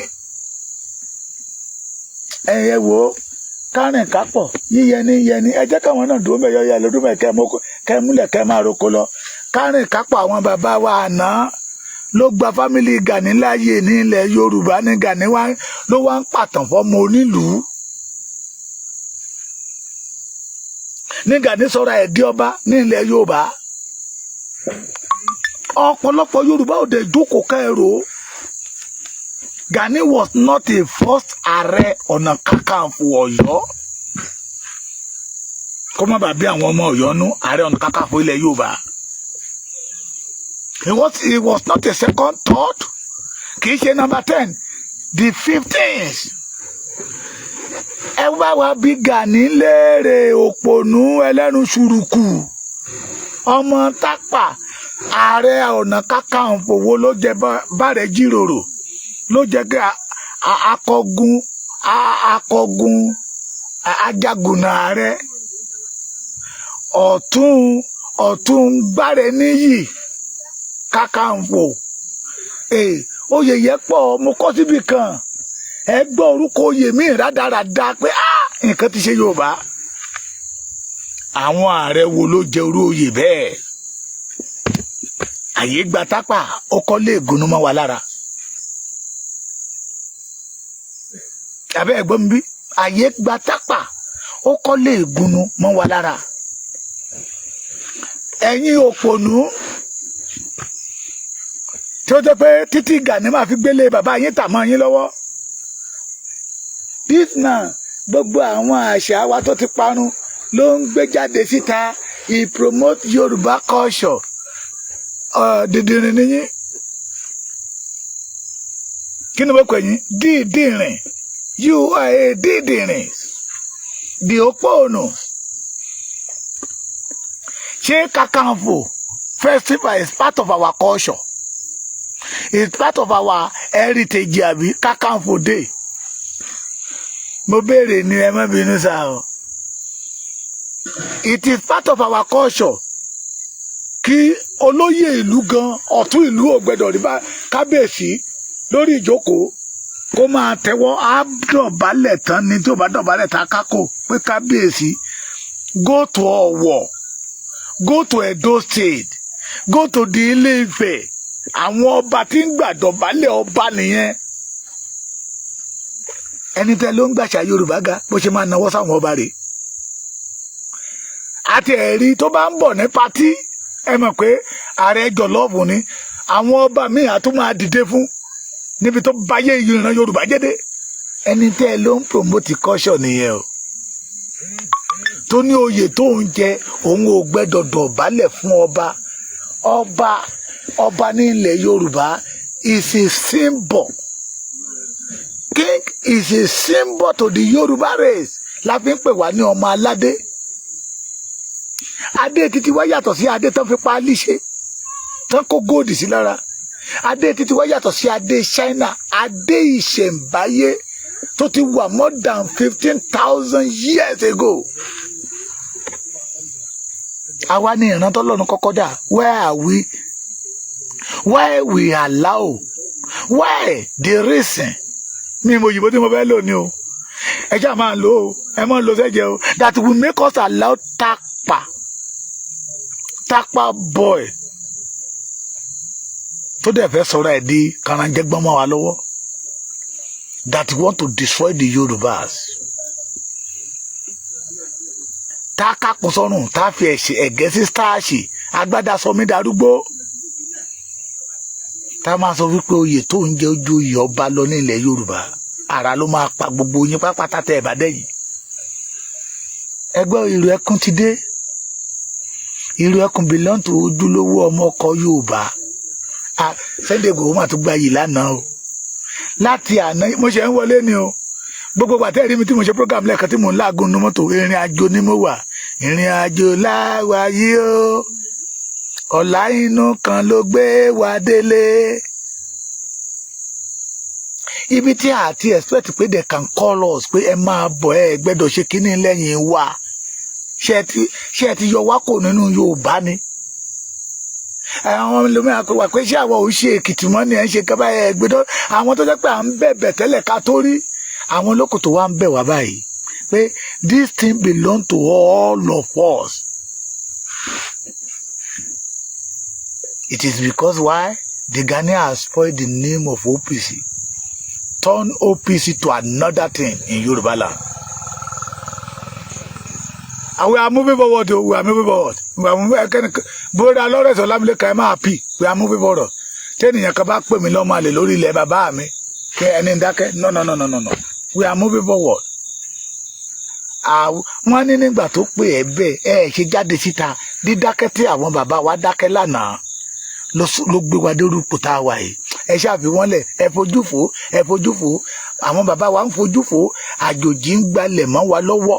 Ẹ̀yẹ wo kárìn kápọ̀ yíyẹni yẹni ẹ jẹ́ káwọn náà dúró mẹ́yọ́ yẹ lọ́dún mẹ́ kẹ́ múlẹ̀ kẹ́ máa roko lọ. Kárìn kápọ̀ àwọn bàbá wa àná ló gba fámìlì Gani láàyè ní ilẹ̀ Yorùbá ní Gani ló wá ń pàtàn fọ́mọ onílùú. Ní Gani sọ̀rọ̀ ẹ̀ di ọba ní ilẹ̀ Yorùbá. Ọ̀pọ̀lọpọ̀ Yorùbá ò dé jókòó kẹ́rò. Gani was not a first Ààrẹ Ọ̀nà Kakanfò Ọ̀yọ́. Kó má bàa bí àwọn ọmọ Ọ̀yọ́ nú Ààrẹ Ọ̀nà Kakanfò ilẹ̀ Yorùbá. He was not a second, third. Kì í ṣe number 10, the 15th. Ẹ wá wá bí Gani léèrè òpònú ẹlẹ́nu ṣùrùkù. Ọmọ Tápà Ààrẹ Ọ̀nà Kakanfò wo ló jẹ Bárẹ̀ Jíròrò ló jẹ gẹ akọgun ajagunà ààrẹ ọ̀tún Bárẹ̀ Níyì Kakanfò. Oyè yẹ pọ̀ mo kọ́ síbi kan ẹ gbọ́ orúkọ oyè mi rádaràda pé nǹkan ti ṣe Yorùbá. Àwọn ààrẹ wo ló jẹ orú oyè bẹ́ẹ̀? Àyè gba Tápà ó kọ́ lé ègúnú mọ́ wa lára. Àbẹ́ ẹ̀gbọ́n mi bí àyè gba Tápà ó kọ́ lé ègúnú mọ́ wa lára. Ẹ̀yin òpònú tí ó jẹ́ pé títí Gani máa fi gbélé bàbá yín tà mọ́ yín lọ́wọ́. This now gbogbo àwọn àṣà wa tó ti parun ló ń gbé jáde síta. He promote Yorùbá culture. Dìdìrìn nìyí. Kí ni mo pè yín? Dídìrìn. You are a dídìrìn. The òpónú. Ṣé Kakanfò festival is part of our culture? It's part of our heritage àbí Kakanfò day. Mo béèrè ni ẹ má bínú sá o. It is part of our culture. Kí olóyè ìlú gan ọ̀tún ìlú ò gbẹ́dọ̀ rí bá kábíyèsí lórí ìjókòó kó máa tẹ́wọ́ á dọ̀bálẹ̀ tán ni tí ò bá dọ̀bálẹ̀ tán kákò pé kábíyèsí go to Ọ̀wọ̀, go to Edo State, go to the Ilé-Ifẹ̀. Àwọn ọba tí ń gbàdọ̀bálẹ̀ ọba nìyẹn. Ẹni tẹ́ ló ń gbàṣà Yorùbá ga bó ṣe máa náwó sáwọn ọba rẹ̀. Àti ẹ̀rí tó bá ń bọ̀ ní patí ẹ mọ̀ pé ààrẹ jọ̀lọ́ọ̀fù ni àwọn ọba míì á tún máa dìde fún níbi tó báyé ìran Yorùbá jẹ́ dé ẹni tẹ́ ẹ ló ń promote culture nìyẹn o tó ní oyè tó ń jẹ òun ò gbẹ́dọ̀ dọ̀bálẹ̀ fún ọba ní ilẹ̀ Yorùbá is a symbol. King is a symbol to the Yoruba race. La fi ń pè wá ní ọmọ aládé. Adé títí wá yàtọ̀ sí adé tán fi páálí ṣe. Tán kó góòdì sí lára. Adé títí wá yàtọ̀ sí adé China. Adé ìṣẹ̀ǹbáyé tó ti wà more than 15,000 years ago. Àwa ni ìran t'Ọlọ́run kọ́kọ́ dá. Where are we? Why we allow? Why the reason? Mi mo yìnbó tí mo fẹ́ lò ní o. Ẹ ṣáà máa lò ó. Ẹ máa lò sẹ́jẹ̀ o. That will make us allow Tapa boy tó dẹ̀ fẹ́ sọ̀rọ̀ ẹ̀ di kàràǹjẹ́gbọ́n mọ́ wa lọ́wọ́. That want to destroy the Yorubas. Tá a kápọ̀ sọ́run, tá a fi ẹ̀gẹ́ sí stáàṣì, agbádá sọ mí darúgbó. Tá a máa sọ wípé oyè tó ń jẹ ojú oyè ọba lọ ní ilẹ̀ Yorùbá ara ló máa pa gbogbo yín pápátá tẹ́ ẹ bá dẹ̀yìn. Ẹgbẹ́ ìrù ẹkùn ti dé. Ìrù ẹkùn belong to ojúlówó ọmọ ọkọ Yorùbá. Sunday Igboho mà tún gba yìí lánàá o. Láti àná mo ṣe ń wọlé ni o. Gbogbo pàtẹ́ rí mi tí mo ṣe program lẹ́ẹ̀kan tí mo ń láàgùn nu mọ́tò ìrìn àjò ni mo wà. Ìrìn àjò láwa yìí o. Ọ̀la inú kan ló gbé wa délé. Ibi tí a ti expect pé they can call us pé ẹ máa bọ̀ ẹ gbẹ́dọ̀ ṣe kíní lẹ́yìn wa. Ṣé ẹ ti yọ wá kò nínú Yorùbá ni? Àwọn olómi àpèwà pé ṣé àwọn ò ṣe Èkìtì mọ́ ni ẹ ń ṣe kaba ẹ gbẹ́dọ̀. Àwọn tó jẹ́ pé à ń bẹ̀bẹ̀ tẹ́lẹ̀ ká tó rí. Àwọn olóko tó wá ń bẹ̀ wá báyìí. Pé this thing belong to all of us. It is because why? The Ghanaians has spoiled the name of OPC. Turn OPC to another thing in Yoruba land. And we are moving forward. We are moving forward. We are moving. Brother Lawrence Olamileka, I'm happy. We are moving forward. Tell me, you come back put me lọ́mọ àlè lórí ilẹ̀ bàbá mi. Ẹni dákẹ́. No. We are moving forward. Wọ́n ní nígbà tó pé ẹ bẹ́ẹ̀ ṣe jáde síta dídákẹ́ tí àwọn bàbá wa dákẹ́ lánàá. Ló gbé wa dé orúkọ tá a wà yìí. Ẹ ṣáàfi wọn lẹ̀ ẹ fojú fò àwọn bàbá wa ń fojú fò àjòjì ń gbalẹ̀ mọ́ wa lọ́wọ́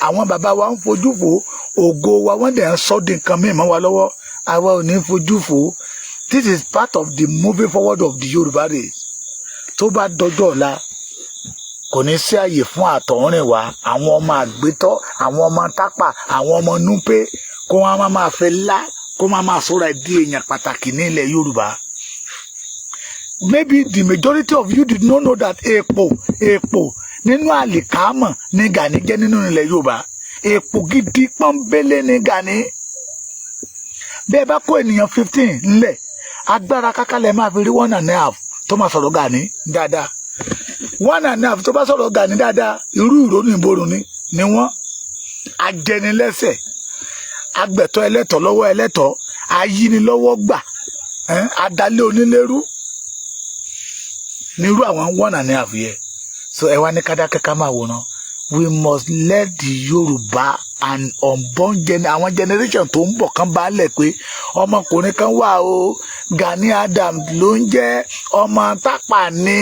àwọn bàbá wa ń fojú fò ògo wa wọ́n dẹ̀ ń sọ́dún nǹkan míì mọ́ wa lọ́wọ́ àwa ò ní fojú fò. This is part of the moving forward of the Yoruba race. Tó bá dọjọ́ ọ̀la kò ní sí àyè fún àtọ̀húnrìn wa àwọn ọmọ àgbétọ́ àwọn ọmọ tápà àwọn ọmọ núpé kó wọn máa fẹ́ lá kó máa sọ̀rọ̀ di èèyàn pàtàkì ní ilẹ̀ Yorùbá. Maybe the majority of you did not know that èpò nínú àlìkámọ̀ ní Gani jẹ́ nínú ilẹ̀ Yorùbá. Èpò gidi pọ́nbélé ní Gani. Bẹ́ẹ̀ bá kó ènìyàn 15 ńlẹ̀ agbára kákálẹ̀ máa fi rí 1.5 tó máa sọ̀rọ̀ Gani dáadáa. 1.5 tó bá sọ̀rọ̀ Gani dáadáa irú ìrònú ìborùn ni wọ́n ajẹnilẹ́sẹ̀ agbẹ̀tọ́ ẹlẹ́tọ̀ lọ́wọ́ ẹlẹ́tọ̀ ayínilọ́wọ́ gbà adalé onílérú nírú àwọn 1.5 yẹ. So ẹ wá ní kádàkẹ́ ká máa wòran. We must let the Yorùbá and unborn àwọn generation tó ń bọ̀ kan bá lẹ̀ pé ọmọkùnrin kan wà o Gani Adams ló ń jẹ́ ọmọ tápà ní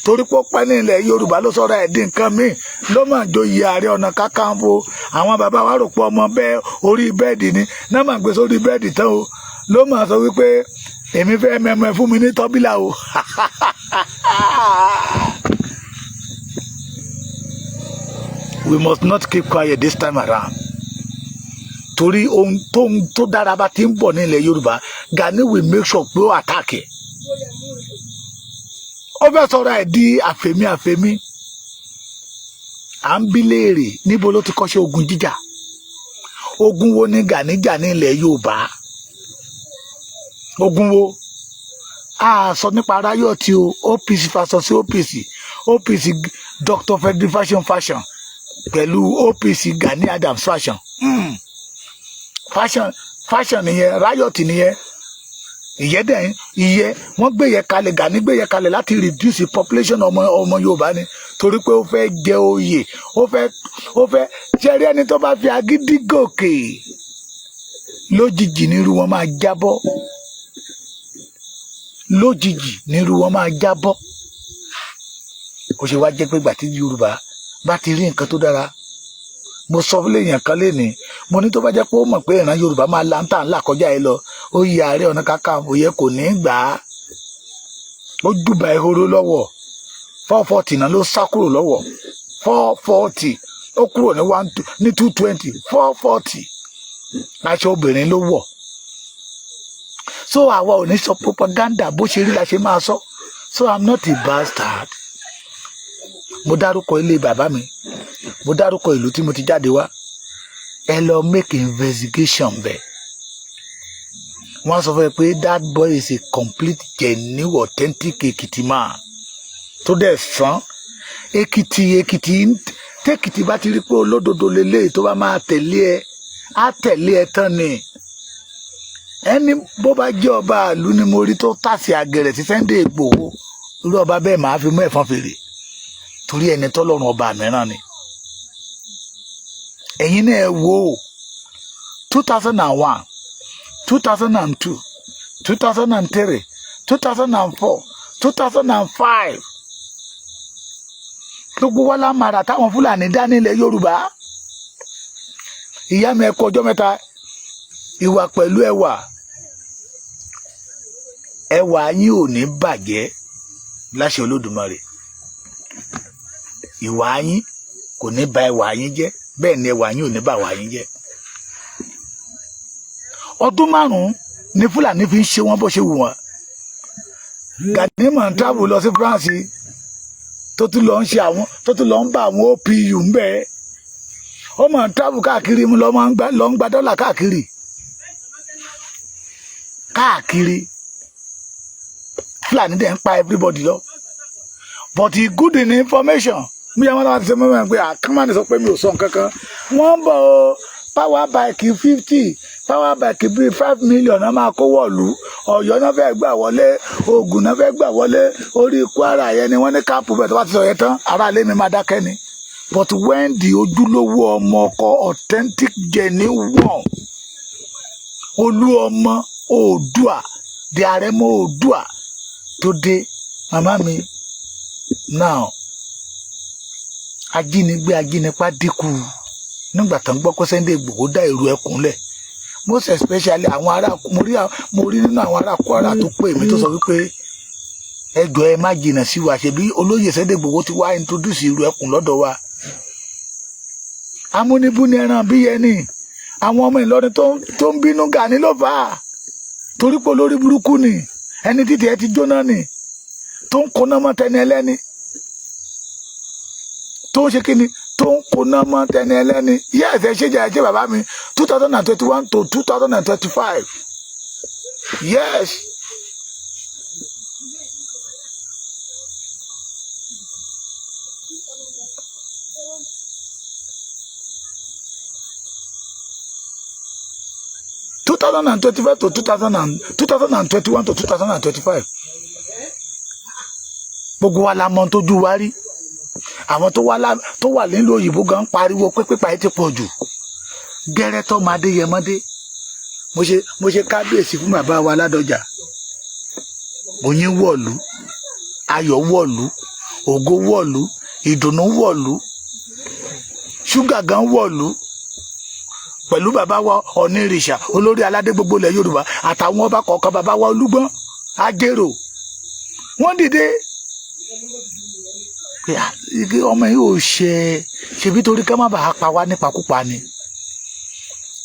torí pọ́pẹ́ ní ilẹ̀ Yorùbá ló sọ̀rọ̀ ẹ̀dín nǹkan míì ló máa joyè Ààrẹ Ọ̀nà Kakanfò àwọn bàbá wa rò pé ọmọ bẹ́ẹ̀ orí bẹ́ẹ̀dì ni náà máa gbé sórí bẹ́ẹ̀dì tán o ló máa sọ wípé èmi fẹ́ mẹ́mọ́ ẹ fún mi ní tọ́bílà o. We must not keep quiet this time around. Torí ohun tó dára bá ti ń bọ̀ ní ilẹ̀ Yorùbá Gani will make sure pé ó attack ẹ̀. Ó fẹ́ sọ̀rọ̀ ẹ̀ di àfẹ̀mí. À ń bí léèrè níbo ló ti kọ́ṣẹ́ ogun jíjà. Ogun wo ni Gani jà ní ilẹ̀ Yorùbá? Ogun wo? A sọ nípa riot o OPC versus OPC Dr. Frederick Fashion pẹ̀lú OPC Gani Adams fashion nìyẹn riot nìyẹn ìyẹ́ wọ́n gbé yẹ kalẹ̀ Gani gbé yẹ kalẹ̀ láti reduce population ọmọ Yorùbá ni torí pé ó fẹ́ jẹ oyè ó fẹ́ ṣẹ́rí ẹni tó bá fi agídí gòkè lójijì nírú wọn máa jábọ́ lójijì nírú wọn máa jábọ́ ó ṣe wá jẹ́ pé gbà tí Yorùbá bá ti rí nǹkan tó dára mo sọ fún èèyàn kan lénìí mo ní tó bá jẹ́ pé ó mọ̀ pé ìran Yorùbá máa láńtà ńlá kọjá ẹ lọ ó yí Ààrẹ Ọ̀nà Kakanfò yẹ kò ní gbà á ó dùbà ehoro lọ́wọ́ 440 náà ló sá kúrò lọ́wọ́ 440 ó kúrò ní 220 440 aṣọ obìnrin ló wọ̀ so àwa ò ní sọ propaganda bó ṣe rí la ṣe máa sọ so I'm not a bastard mo dárúkọ ilé bàbá mi mo dárúkọ ìlú tí mo ti jáde wá ẹ lọ make investigation bẹ́ẹ̀ wọ́n sọ fún ẹ pé that boy is a complete genuine authentic Èkìtì man tó dẹ̀ sàn Èkìtì tẹ́kìtì bá ti rí pé olódodo lélẹ́yìí tó bá máa tẹ̀lé ẹ á tẹ̀lé ẹ tán ni ẹni bó bá jẹ́ ọba ìlú ni mo rí tó tàsí àgẹ̀rẹ̀ sí Sunday Ìgbòho irú ọba bẹ́ẹ̀ máa fi mú ẹ̀fọn fèrè torí ẹni tọ́lọ́run ọba mìíràn ni ẹ̀yin náà ẹ wò ó 2001 2002 2003 2004 2005 gbogbo wa la mara táwọn Fúlàní dá nílẹ̀ Yorùbá ìyá mi ẹ kú ọjọ́ mẹ́ta ìwà pẹ̀lú ẹwà yín ò ní bàjẹ́ láṣẹ Olódùmarè ìwà yín kò ní bà ẹwà yín jẹ́ bẹ́ẹ̀ ni ẹwà yín ò ní bà wà yín jẹ́ ọdún 5 ni Fúlàní fi ń ṣe wọ́n bó ṣe wù wọ́n Gani máa ń travel lọ sí France tó tún lọ ń ṣe àwọn tó tún lọ ń bá àwọn OPU ń bẹ ó máa ń travel káàkiri mu lọ ń gba dọ́là káàkiri Fúlàní dẹ̀ ń pa everybody lọ but he good in information bí àwọn náà ti ṣe mọ́ pé àkànmáni sọ pé mi ò sọ nǹkan kan wọ́n ń bọ̀ o power bike 50 power bike bíi 5 million náà máa kó wọ̀lú Ọ̀yọ́ náà fẹ́ gbà wọlé Ògùn náà fẹ́ gbà wọlé orí Kwara yẹn ni wọ́n ní káàpù bẹ́ẹ̀ tó bá ti sọ yẹn tán ara ilé mi máa dákẹ́ ni but when the ojúlówó ọmọ ọkọ authentic genuine one olú ọmọ Oòduà di Àrẹ̀mọ Oòduà tó dé màmá mi now ajínigbé ajínipa dínkù nígbà tó ń gbọ́ pé Sunday Igboho dá èrò ẹkùn lẹ̀ most especially àwọn ará mo rí nínú àwọn ará Kwara tó pè mí tó sọ wípé ẹjọ́ ẹ má jìnnà sí wa ṣebí olóyè Sunday Igboho ti wá introduce èrò ẹkùn lọ́dọ̀ wa amúnibú ni ẹran bí ẹni àwọn ọmọ Ìlọrin tó ń bínú Gani ló fà á torí pé olórí burúkú ni ẹni títí ẹ ti jóná ni tó ń kóná mọ́ tẹni ẹlẹ́ni tó ń ṣe kí ni tó ń kóná mọ́ tẹni ẹlẹ́ni yẹ́ ẹ̀fẹ́ ṣéjà ẹ̀jẹ̀ bàbá mi 2021 to 2025 yes. to 2021 to 2025 gbogbo wa la mọ̀ tójú wa rí àwọn tó wà nílùú òyìnbó gan pariwo pé pípa ẹ ti pọ̀ jù gẹ́rẹ́ tó máa dé yẹmọ́dé mo ṣe kábíyèsí fún bàbá wa Ládọjà Oyin wọ̀lú Ayọ̀ wọ̀lú Ògo wọ̀lú Ìdùnnú wọ̀lú Ṣúgà gan wọ̀lú pẹ̀lú bàbá wa Ọ̀nìrìṣà olórí aládé gbogbo ilẹ̀ Yorùbá àtàwọn ọba kọ̀ọ̀kan bàbá wa Olúgbọ́n Ajérò wọ́n dìde ọmọ yìí ò ṣebí torí ká má bàa pa wá nípakúpa ni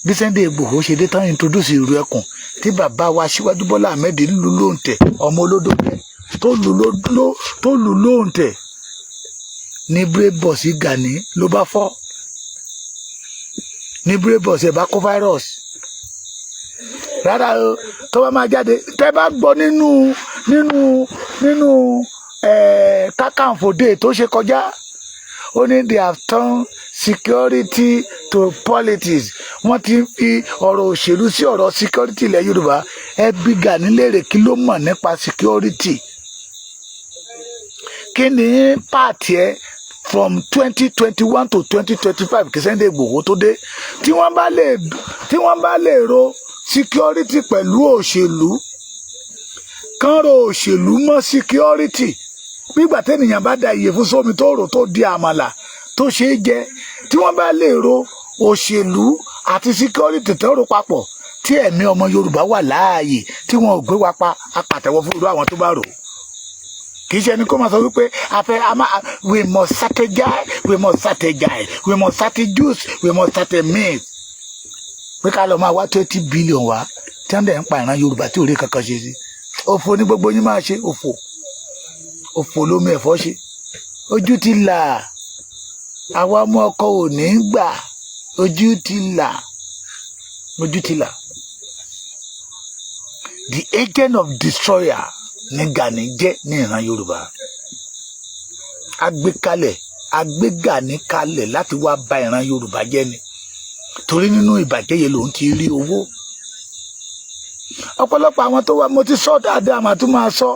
bí Sunday Igboho ṣe dé tán introduce ìrù ẹkùn tí bàbá wa Síwájú Bọ́lá Ahmed lù lóǹtẹ̀ ọmọ olódò bẹ́ẹ̀ tó lù lóǹtẹ̀ ní brébọ̀sì Gani ló bá fọ́ ní brébọ̀sì ẹ̀ bá kó virus rárá o tó bá máa jáde tẹ́ bá gbọ́ nínú Kakanfò Day tó ṣe kọjá ó ní they have turned security to politics. Wọ́n ti ń fi ọ̀rọ̀ òṣèlú sí ọ̀rọ̀ security ilẹ̀ Yorùbá. Ẹ bi Gani léèrè kí ló mọ̀ nípa security. Kí ni pàtì ẹ from 2021 to 2025 kí Sunday Igboho tó dé? Tí wọ́n bá lè ro security pẹ̀lú òṣèlú, kán ro òṣèlú mọ́ security. Bí ìgbà tẹ́nìyàn bá da ìyẹ̀fun sómi tó rò tó di àmàlà tó ṣe é jẹ. Tí wọ́n bá lè ro òṣèlú àti security tó rò papọ̀, tí ẹ̀mí ọmọ Yorùbá wà láàyè tí wọn ò gbé wa pa, apàtẹ́wọ́ fún irú àwọn tó bá rò. Kì í ṣe ẹni kó máa sọ wípé we must strategize, we must strategize, we must strategize, we must strategize. Pé ká lọ máa wá 20 billion wá tí wọ́n dẹ̀ ń pa ìran Yorùbá tí ò rí kankan ṣe sí. Òfò ní gbogbo yín máa ṣe, òfò lómi ẹ̀fọ́ ṣe. Ojú ti là, àwa ọmọ ọkọ ò ní gbà. Ojú ti là. The agent of destroyer ní Gani jẹ́ ní ìran Yorùbá. Agbé Gani kalẹ̀ láti wá ba ìran Yorùbá jẹ́ ni. Torí nínú ìbàjẹ́ yẹn lòun ti rí owó. Ọ̀pọ̀lọpọ̀ àwọn tó wá, mo ti sọ dáadáa, màá tún máa sọ.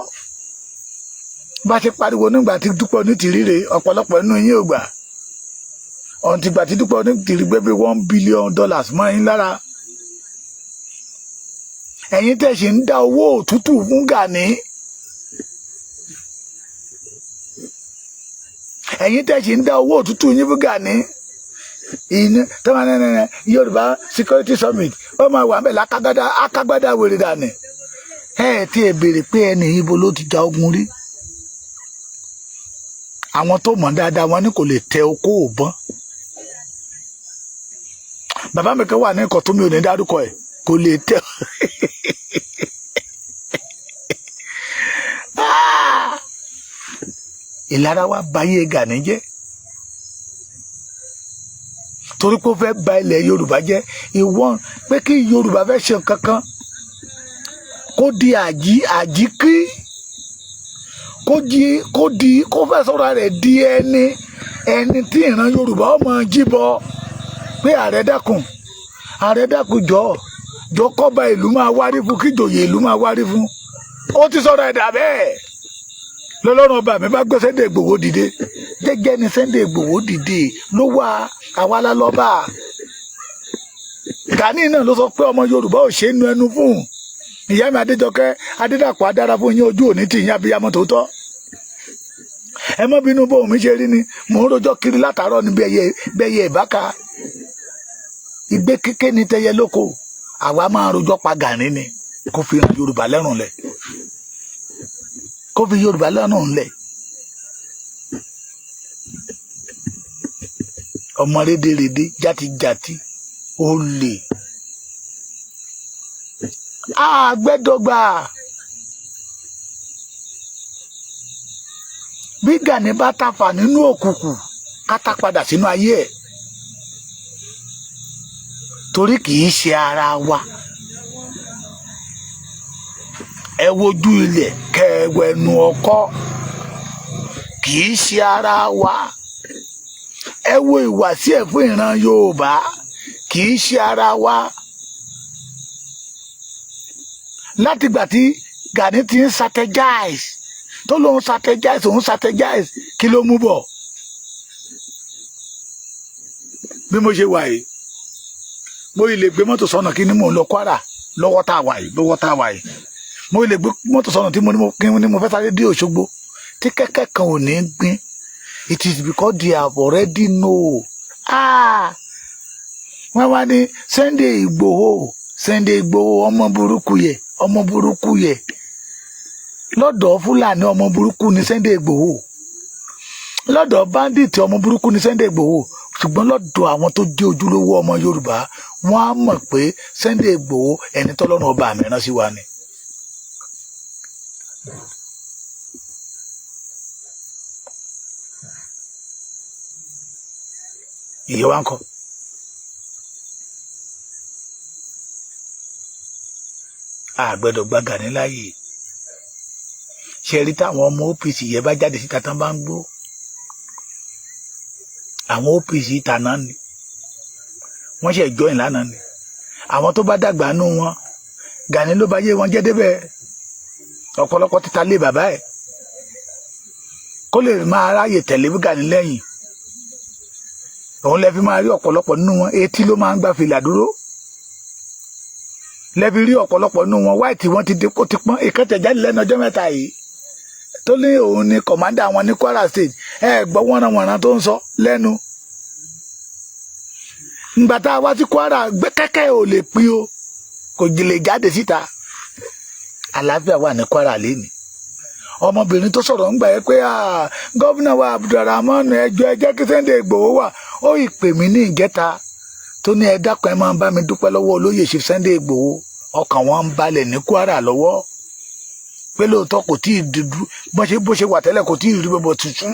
Bá ṣe pariwo nígbà tí Dúpẹ́ Onítìrí rè, ọ̀pọ̀lọpọ̀ inú yín ò gbà. Ọ̀ǹtì gbà tí Dúpẹ́ Onítìrí gbé bí $1 billion mọ́ yín lára. Ẹ̀yin tẹ̀ ṣì ń dá owó òtútù fún Gani. Ẹ̀yin tẹ̀ ṣì ń dá owó òtútù yín fún Gani. Yorùbá Security Summit ó máa wà bẹ́ẹ̀ akágbádá wèrè dànù. Tí ẹ béèrè pé ẹni ibo ló ti ja ogun rí. Àwọn tó mọ̀ dáadáa wọn ní kò lè tẹ okó òbọ́n. Bàbá mi kan wà ní nǹkan tó mi ò ní dárúkọ ẹ̀, kò lè tẹ. Ìlara wa báyé Gani jẹ́. Torí pé ó fẹ́ ba ilẹ̀ Yorùbá jẹ́. Ìwọ́n pé kí Yorùbá fẹ́ ṣe nǹkan kan kó di àjíkí, kó fẹ́ sọ̀rọ̀ rẹ̀ di ẹni tí ìran Yorùbá ó máa jíbọ. Pé ààrẹ dákun jọ kọ́ba ìlú máa wárí fún, kíjòyè ìlú máa wárí fún. Ó ti sọ̀rọ̀ ẹ̀dá bẹ́ẹ̀. Lọ́lọ́run ọba mi bá gbé Sunday Igboho dìde. Jẹ́jẹ́ ni Sunday Igboho dìde ló wá àwa lálọ́ba. Gani náà ló sọ pé ọmọ Yorùbá ò ṣe é nu ẹnu fún. Ìyá mi Adéjọkẹ́ Adédàpọ̀ adára fún yín, ojú òní tì yín abiyamọ tòótọ́. Ẹ mọ́ bínú bóun mi ṣe rí ni mò ń rojọ́ kiri látàárọ̀ ní bẹ́yẹ ìbáka. Ìgbé kéké ni tẹyẹ lóko. Àwa máa rojọ́ pa Gani ni kó fi ran Yorùbá lẹ́rùn lẹ̀. Kó fi Yorùbá lẹ́rùn lẹ̀. Ọmọ rédèrèdè játijàti olè. Àgbẹ̀dọ̀gba. Bí Gani bá tàfà nínú òkùnkùn, kátà padà sínú ayé ẹ̀. Torí kì í ṣe ara wa. Ẹ wojú ilẹ̀ kẹwẹ̀nu ọkọ́. Kì í ṣe ara wa. Ẹ wo ìwàsí ẹ̀ fún ìran Yorùbá. Kì í ṣe ara wa. Látìgbà tí Gani ti ń strategize, tó lóun strategize, kí ló mú bọ̀? Bí mo ṣe wà yìí, mo lè gbé mọ́tò sọ́nà kí ni mò ń lọ Kwara lọ́wọ́ tá a wà yìí. Mo lè gbé mọ́tò sọ́nà tí mo fẹ́ sáré dé Òṣogbo tí kẹ́kẹ́ kan ò ní gbin. It is because they have already know. Wọ́n wá ní Sunday Igboho ọmọ burúkú yẹ. Lọ́dọ̀ Fúlàní ọmọ burúkú ni Sunday Igboho. Lọ́dọ̀ bandit ọmọ burúkú ni Sunday Igboho. Ṣùgbọ́n lọ́dọ̀ àwọn tó jẹ́ ojúlówó ọmọ Yorùbá, wọ́n á mọ̀ pé Sunday Igboho ẹni tọ́lọ́run ọba mi rán sí wa ni. Ìyẹn wá ń kọ́. Àgbẹ̀dọ̀ gba Gani láàyè. Ṣe rí táwọn ọmọ OPC yẹn bá jáde síta tán bá ń gbó. àwọn OPC tàná ni wọ́n ṣe join lánàá ni àwọn tó bá dàgbà nú wọn Gani ló bá yé wọn jẹ́ débẹ̀ ọ̀pọ̀lọpọ̀ títa lé bàbá ẹ̀ kó lè máa ráyè tẹ̀lé Gani lẹ́yìn òun lẹ́fi máa rí ọ̀pọ̀lọpọ̀ nínú wọn etí ló máa ń gba fìlà dúró lẹ́fi rí ọ̀pọ̀lọpọ̀ nínú wọn wáìtì wọn ti dé kó ti pọ́n ìkẹ́tẹ̀jáde lẹ́nu ọjọ́ mẹ́ta yìí tó ní òun ni kọ̀mándà wọn ní Kwara State gbọ́ wọ́nranwọ̀nran tó ń sọ lẹ́nu ńgbà tá a wá sí Kwara gbé kẹ́kẹ́ ò lè pín o kò lè jáde síta àlàáfíà wà ní Kwara lẹ́ni ọmọbìnrin tó sọ̀rọ̀ ńgbà yẹn pé gọ́vùnà wa Abdulrahman ẹjọ́ ẹjẹ́ kí Sunday Igboho wà ó ìpè mí ní ìjẹta tó ní ẹ dákun ẹ máa ń bá mi dúpẹ́ lọ́wọ́ olóyè Chief Sunday Igboho ọkàn wọn ń balẹ̀ ní Kwara lọ́wọ́ pé lóòótọ́ kò tí ì dúdú bó ṣe wà tẹ́lẹ̀ kò tí ì rí bọ́bọ̀ tuntun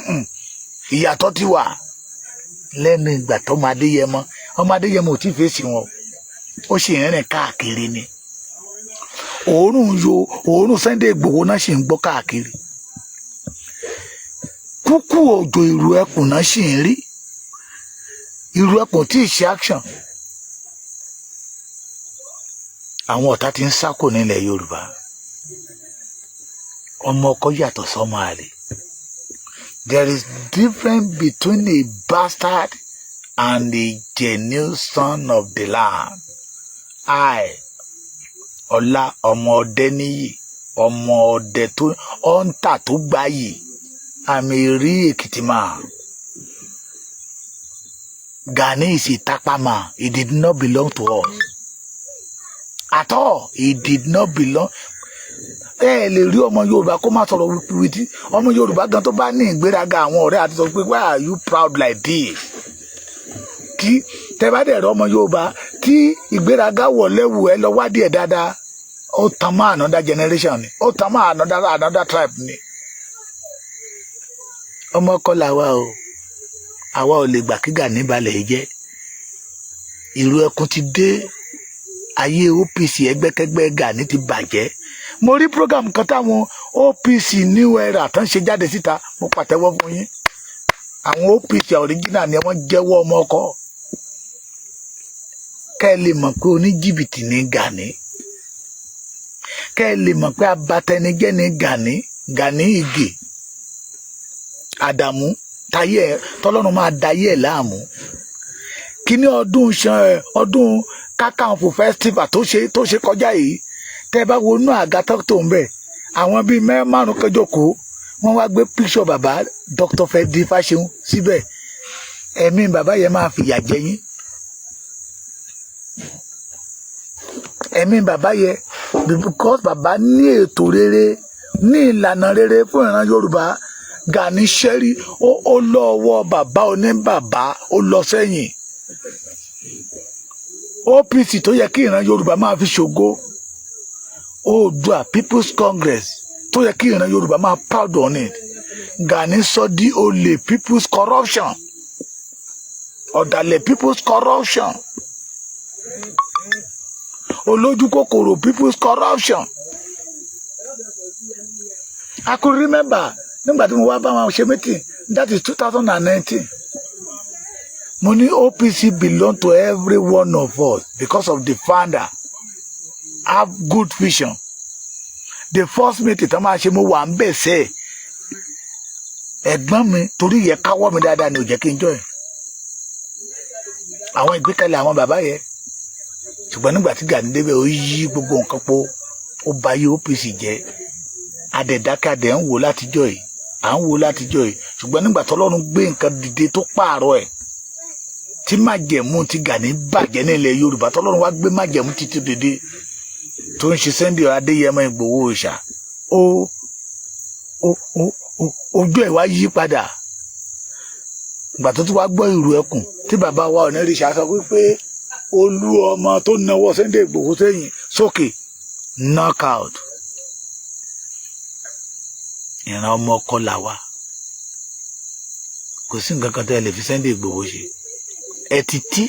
ìyàtọ̀ ti wà lẹ́nu ìgbà tó ọmọ Adéyẹmọ ò tí ì fèsì wọn ó sì rìnrìn káàkiri ni òórùn Sunday Igboho náà sì ń gbọ́ káàkiri kúkú òjò ìrù ẹkùn náà sì ń rí ìrù ẹkùn tí ì ṣe action àwọn ọ̀tá ti ń sákò nílẹ̀ Yorùbá ọmọ ọkọ yàtọ̀ sọ́mọ àlè there is difference between a bastard and a genuine son of the land. Ọlá ọmọ ọdẹ níyì ọmọ ọdẹ tó ọ̀ǹtà tó gbáyì àmì rí Èkìtì máa Gani is a Tapa man. He did not belong to us at all. He did not belong. Ẹ lè rí ọmọ Yorùbá kó má sọ̀rọ̀ wípé ọmọ Yorùbá gan tó bá ní ìgbéraga àwọn ọ̀rẹ́ àti sọ pé why are you proud like this? Kí tẹ bá dẹ̀ rọ ọmọ Yorùbá tí ìgbéraga wọ̀ lẹ́wù ẹ lọ wádìí ẹ̀ dáadáa ó tàn mọ́ another generation ni ó tàn mọ́ another tribe ni. Ọmọ kọ́ làwa o àwa ò lè gbà kí Gani balẹ̀ jẹ́ ìrù ẹkùn ti dé ayé OPC ẹgbẹ́kẹ́gbẹ́ Gani ti bàjẹ́. Mo rí program kan táwọn OPC New Era tán ṣe jáde síta mo pàtẹ́wọ́ fún yín àwọn OPC original ni wọ́n jẹ́wọ́ ọmọ ọkọ kẹ́ ẹ lè mọ̀ pé oníjìbìtì ní Gani kẹ́ ẹ lè mọ̀ pé abatẹnijẹ́ ní Gani Ige Àdàmú táyé tọ́lọ́run máa dayé ẹ̀ láàmú kíní ọdún Kakanfò festival tó ṣe kọjá yìí tẹ́ bá wo inú àga tó ń bẹ̀ àwọn bíi márùn kan jókòó wọ́n wá gbé píṣọ̀ bàbá Dr. Fẹ́dí Fáṣẹ̀hún síbẹ̀ ẹ̀mí bàbá yẹn máa fìyà jẹ yín ẹ̀mí bàbá yẹn because bàbá ní ètò rere ní ìlànà rere fún ìran Yorùbá Gani ṣẹ́rí ó lọ́wọ́ bàbá oníbàbá ó lọ sẹ́yìn OPC tó yẹ kí ìran Yorùbá máa fi ṣògo Oòduà People's Congress tó yẹ kí ìran Yorùbá máa proud on it Gani sọ di olè people's corruption ọ̀dàlẹ̀ people's corruption olójú kòkòrò people's corruption. I could remember nígbà tí mo wá bá wọn ṣe meeting that is 2019 mo ní OPC belong to every one of us because of the founder have good vision. The first meeting tó máa ṣe mo wà ń bẹ̀ sẹ́ ẹ̀gbọ́n mi torí yẹ káwọ́ mi dáadáa ni ò jẹ́ kí n join àwọn ìgbékalẹ̀ àwọn bàbá yẹn ṣùgbọ́n nígbà tí Gani débẹ̀ ó yí gbogbo nǹkan po ó bà yí OPC jẹ́ adẹ̀dákẹ́ adẹ̀ ń wò látijọ́ yìí ṣùgbọ́n nígbà tọ́lọ́run gbé nǹkan dìde tó pààrọ̀ ẹ̀ tí májẹ̀mú ti Gani bàjẹ́ nílẹ̀ Yorùbá tọ́lọ́run wá gbé májẹ̀mú títí dìde tó ń ṣe Sunday Adéyẹmọ Ìgbòho Òòṣà ojú ẹ̀ wá yí padà ìgbà tó tún wá gbọ́ ìrù ẹkùn tí bàbá wa Ọ̀nàrìṣà sọ pé olú ọmọ tó náwó Sunday Ìgbòho sẹ́yìn sókè knockout ìran ọmọ ọkọ làwa kò sí nǹkan kan tó lè fi Sunday Ìgbòho ṣe ẹ ti tí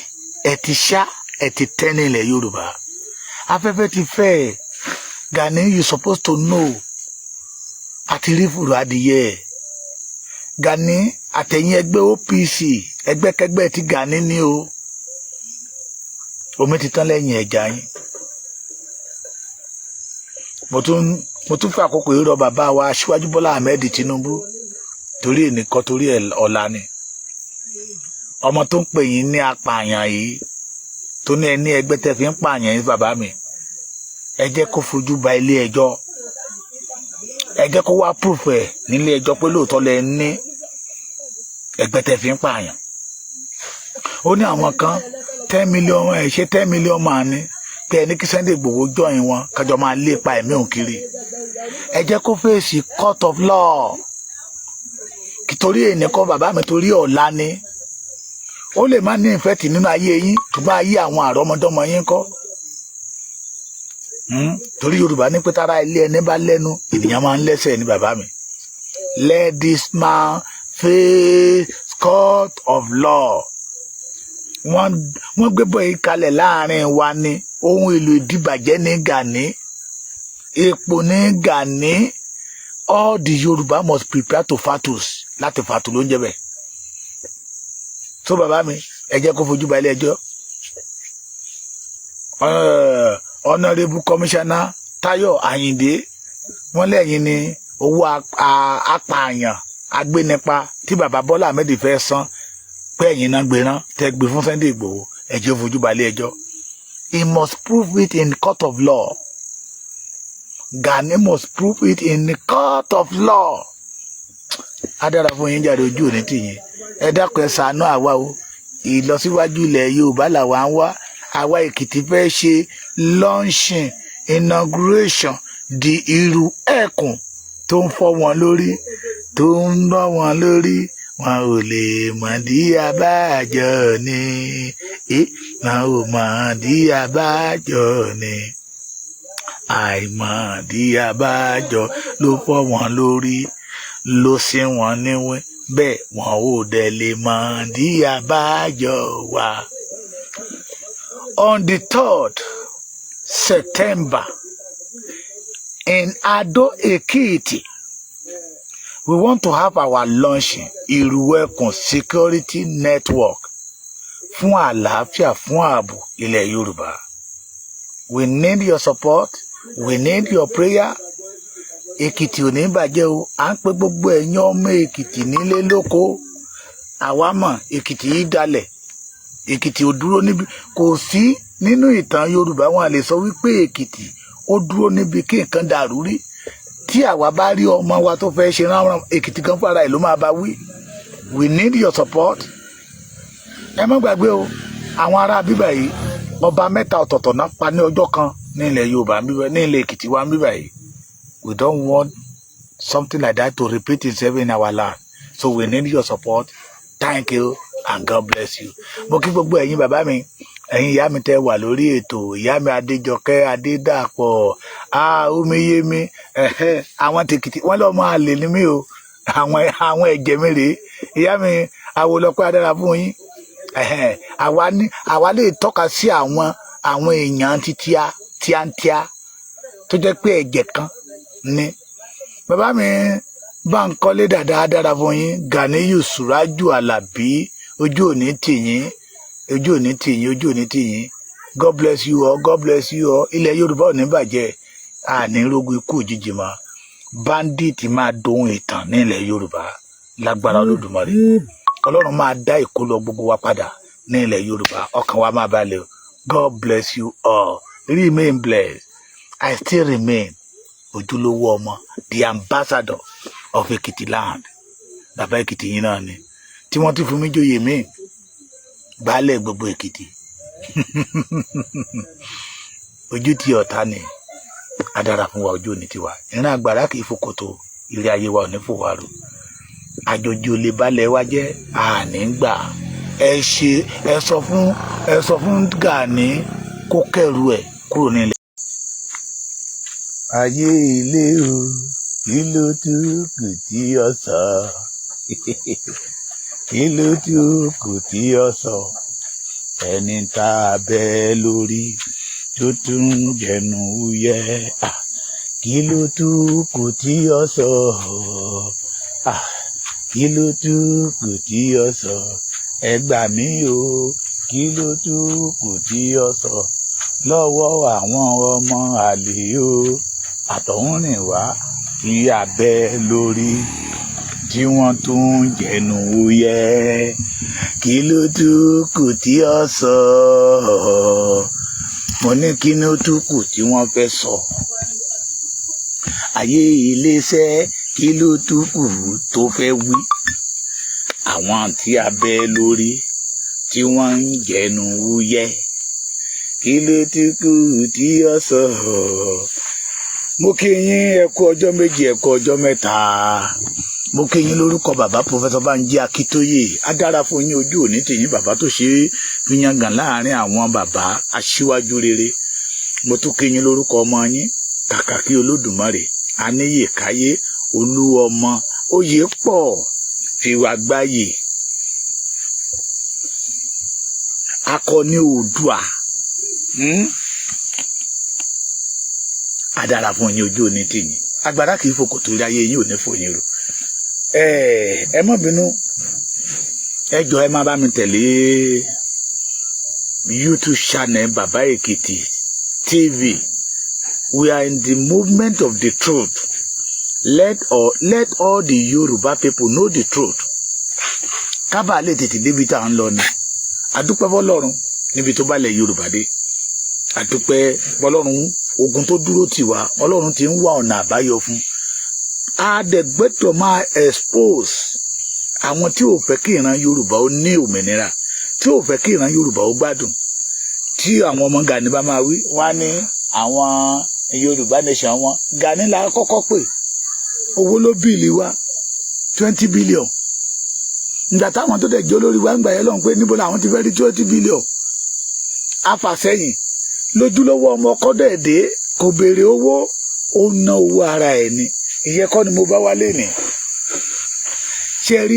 ẹ ti ṣá ẹ ti tẹ́ nílẹ̀ Yorùbá afẹ́fẹ́ ti fẹ́ Gani you supposed to know àti rí fùrọ̀ adìyẹ Gani àtẹ̀yìn ẹgbẹ́ OPC ẹgbẹ́kẹgbẹ́ ti Gani ní o omi ti tán lẹ́yìn ẹja yín. mo tún fẹ́ àkókò yìí rọ bàbá wa Aṣíwájú Bọ́lá Ahmed Tinubu torí ẹnìkan torí ọ̀la ni ọmọ tó ń pè yín ní apààyàn yìí tó ní ẹni ẹgbẹ́ tẹ́ fi ń pààyàn yín bàbá mi ẹ jẹ́ kó fojú ba ilé ẹjọ́ ẹ jẹ́ kó wá proof ẹ̀ nílé ẹjọ́ pé lóòótọ́ lẹ ní ẹgbẹ́ tẹ́ fi ń pààyàn. Ó ní àwọn kan 10 million ẹ̀ ṣe 10 million máa ní pé ẹni kí Sunday Igboho join wọn kájọ máa lépa ẹ̀mí òun kiri. Ẹ jẹ́ kó fèsì court of law torí èyí kọ́ bàbá mi torí ọ̀la ni ó lè má ní ìfẹ́ tì nínú ayé yín ṣùgbọ́n ayé àwọn àrọ́mọdọ́mọ yín kọ́. Torí Yorùbá ní pé tára ilé ẹni bá lẹ́nu ènìyàn máa ń lẹ́sẹ̀ ní bàbá mi. Let this man face court of law. Wọ́n gbé bọ́ yìí kalẹ̀ láàrin wa ní ohun èlò ìdìbàjẹ́ ní Gani epo ní Gani. All the Yorùbá must prepare to fatus láti fatu ló ń jẹ bẹ́ẹ̀. So bàbá mi ẹ jẹ́ kó fojú ba ilé ẹjọ́. Honorable Commissioner Táyọ̀ Àyìndé wọ́n lẹ́yìn ní owó apààyàn agbénipa tí bàbá Bọ́lá Ahmed fẹ́ san pé ẹ̀yin náà gbéràn tẹ́ gbé fún Sunday Igboho ẹ jẹ́ fojú ba ilé ẹjọ́. He must prove it in court of law. Gani must prove it in the court of law. Adára fún yín jáde ojú òní tìyín ẹ dákun ẹ ṣàánú àwa o ìlọsíwájú ilẹ̀ Yorùbá làwa ń wá. Àwa Èkìtì fẹ́ ṣe launching inauguration di irú ẹkùn tó ń fọ́ wọn lórí tó ń lọ́ wọn lórí wọn ò lè mọ̀ dí abájọ ni wọn ò mọ̀ dí abájọ ni àìmọ̀ dí abájọ ló fọ́ wọn lórí ló sí wọn níwé bẹ́ẹ̀ wọn ò dẹ̀ lè mọ̀ dí abájọ wa. On the 3rd September in Ado Ekiti, we want to have our launching Iruwekun Security Network fún àlàáfíà fún ààbò ilẹ̀ Yorùbá. We need your support. We need your prayer. Èkìtì ò ní bàjẹ́ o. À ń pè gbogbo ẹ̀yin ọmọ Èkìtì nílé lóko. Àwa mọ̀ Èkìtì yìí dalẹ̀. Èkìtì ò dúró níbi kò sí nínú ìtàn Yorùbá wọn lè sọ wípé Èkìtì ó dúró níbi kí nǹkan dàrú rí. Tí àwa bá rí ọmọ wa tó fẹ́ ṣe ránran Èkìtì kan fúnra ẹ̀ ló máa bá wí. We need your support. Ẹ má gbàgbé o àwọn ará bíbà yìí ọba mẹ́ta ọ̀tọ̀ọ̀tọ̀ náà pa ní ọjọ́ kan ní ilẹ̀ Yorùbá ní ilẹ̀ Èkìtì wa bíbà yìí. We don't want something like that to repeat itself in our land. So we need your support. Thank you and God bless you. Mo kí gbogbo ẹ̀yin bàbá mi ẹ̀yin ìyá mi tẹ́ wà lórí ètò ìyá mi Adéjọkẹ́ Adédàpọ̀ Omiyemi àwọn tèkìtì wọ́n lọ́ọ́ máa lè ní mí o àwọn ẹ̀jẹ̀ mi rèé ìyá mi Awólọ́pẹ́ adára fún yín àwa lè tọ́ka sí àwọn èèyàn tíátíá tó jẹ́ pé ẹ̀jẹ̀ kan ní bàbá mi Bánkọ́lé dáadáa fún yín Ganiyu Suraju Alabi ojú òní tìyín ojú òní tìyín God bless you all. God bless you all. Ilẹ̀ Yorùbá ò ní bàjẹ́ àní rogun ikú òjijì mọ́ bandit máa dohun ìtàn ní ilẹ̀ Yorùbá lágbára Olódùmarè Ọlọ́run máa dá ìkólọ gbogbo wa padà ní ilẹ̀ Yorùbá ọkàn wa máa balẹ̀ o. God bless you all. Remain blessed. I still remain ojúlówó ọmọ the ambassador of Ekiti land. Bàbá Ekiti yín náà ni tí wọ́n ti fún mi jóyè mí baálẹ̀ gbogbo Ekiti. Ojú tí ọ̀tá ni adára fún wa ojú òní tiwa ìran àgbàrá kì í fòkòtò ilé ayé wa ò ní fòwárò àjòjì ò lè balẹ̀ wa jẹ́ àní gbà ẹ sọ fún Gani kó kẹrù ẹ̀ kúrò nílẹ̀. Ayé ilé o kí ló tún kù tí ọ sọ kí ló tún kù tí ọ sọ ẹni tá a bẹ́ lórí tó tún jẹnu yẹ kí ló tún kù tí ọ sọ kí ló tún kù tí ó sọ ẹ gbà mí o kí ló tún kù tí ó sọ lọ́wọ́ àwọn ọmọ àlè o àtọ̀húnrìnwá tí abẹ́ lórí tí wọ́n tún jẹnu wúyẹ́ kí ló tún kù tí ó sọ mo ní kí ló tún kù tí wọ́n fẹ́ sọ ayé iléeṣẹ́ kí ló tún kù tó fẹ́ wí àwọn tí abẹ́ lórí tí wọ́n ń jẹnu wúyẹ́ kí ló tún kù tí ó sọ mo kí yín ẹ kú ọjọ́ méjì ẹ kú ọjọ́ mẹ́ta mo kí yín lórúkọ bàbá Professor Banji Akíntóyè á dára fún yín ojú òní tèyín bàbá tó ṣe é fi yangàn láàrin àwọn bàbá aṣíwájú rere mo tún kí yín lórúkọ ọmọ yín Kàkàkí Olódùmarè Aníyèkáyé Olúọmọ Oyèpọ̀ Fìwàgbáyé akọni Oòduà á dára fún yín ojú òní tèyín agbára kì í fò kòtò rí ayé yín ò ní fò yín rò ẹ má bínú ẹ jọ̀ọ́ ẹ má bá mi tẹ̀lé YouTube channel Baba Ekiti TV. We are in the movement of the truth. Let all the Yoruba people know the truth. Kábà lè tètè débi tá à ń lọ ni. Adúpẹ́ fọ́lọ́run níbi tó bá lẹ̀ Yorùbá dé. Adúpẹ́ fọ́lọ́run ogun tó dúró tì wá. Ọlọ́run ti ń wá ọ̀nà àbáyọ fún. Adẹ̀gbẹ́tọ̀ máa expose àwọn tí ò fẹ́ kí ìran Yorùbá ó ní òmìnira, tí ò fẹ́ kí ìran Yorùbá ó gbádùn. Tí àwọn ọmọ Gani bá máa wí, wá ní àwọn Yorùbá nation wọn. Gani la kọ́kọ́ pè. Owó ló bíìlì wa 20 billion. Nígbà táwọn tó dẹ̀ jẹ́ olórí wa ń gbà yẹn lọ́n pé níbo làwọn ti fẹ́ rí 20 billion. Afàsẹ́yìn lójúlówó ọmọ ọkọ dẹ̀ẹ̀dẹ́ kò béèrè owó ó ná owó ara ẹ̀ ni. Ìyẹn kọ́ ni mo bá wálé ni. Ṣé rí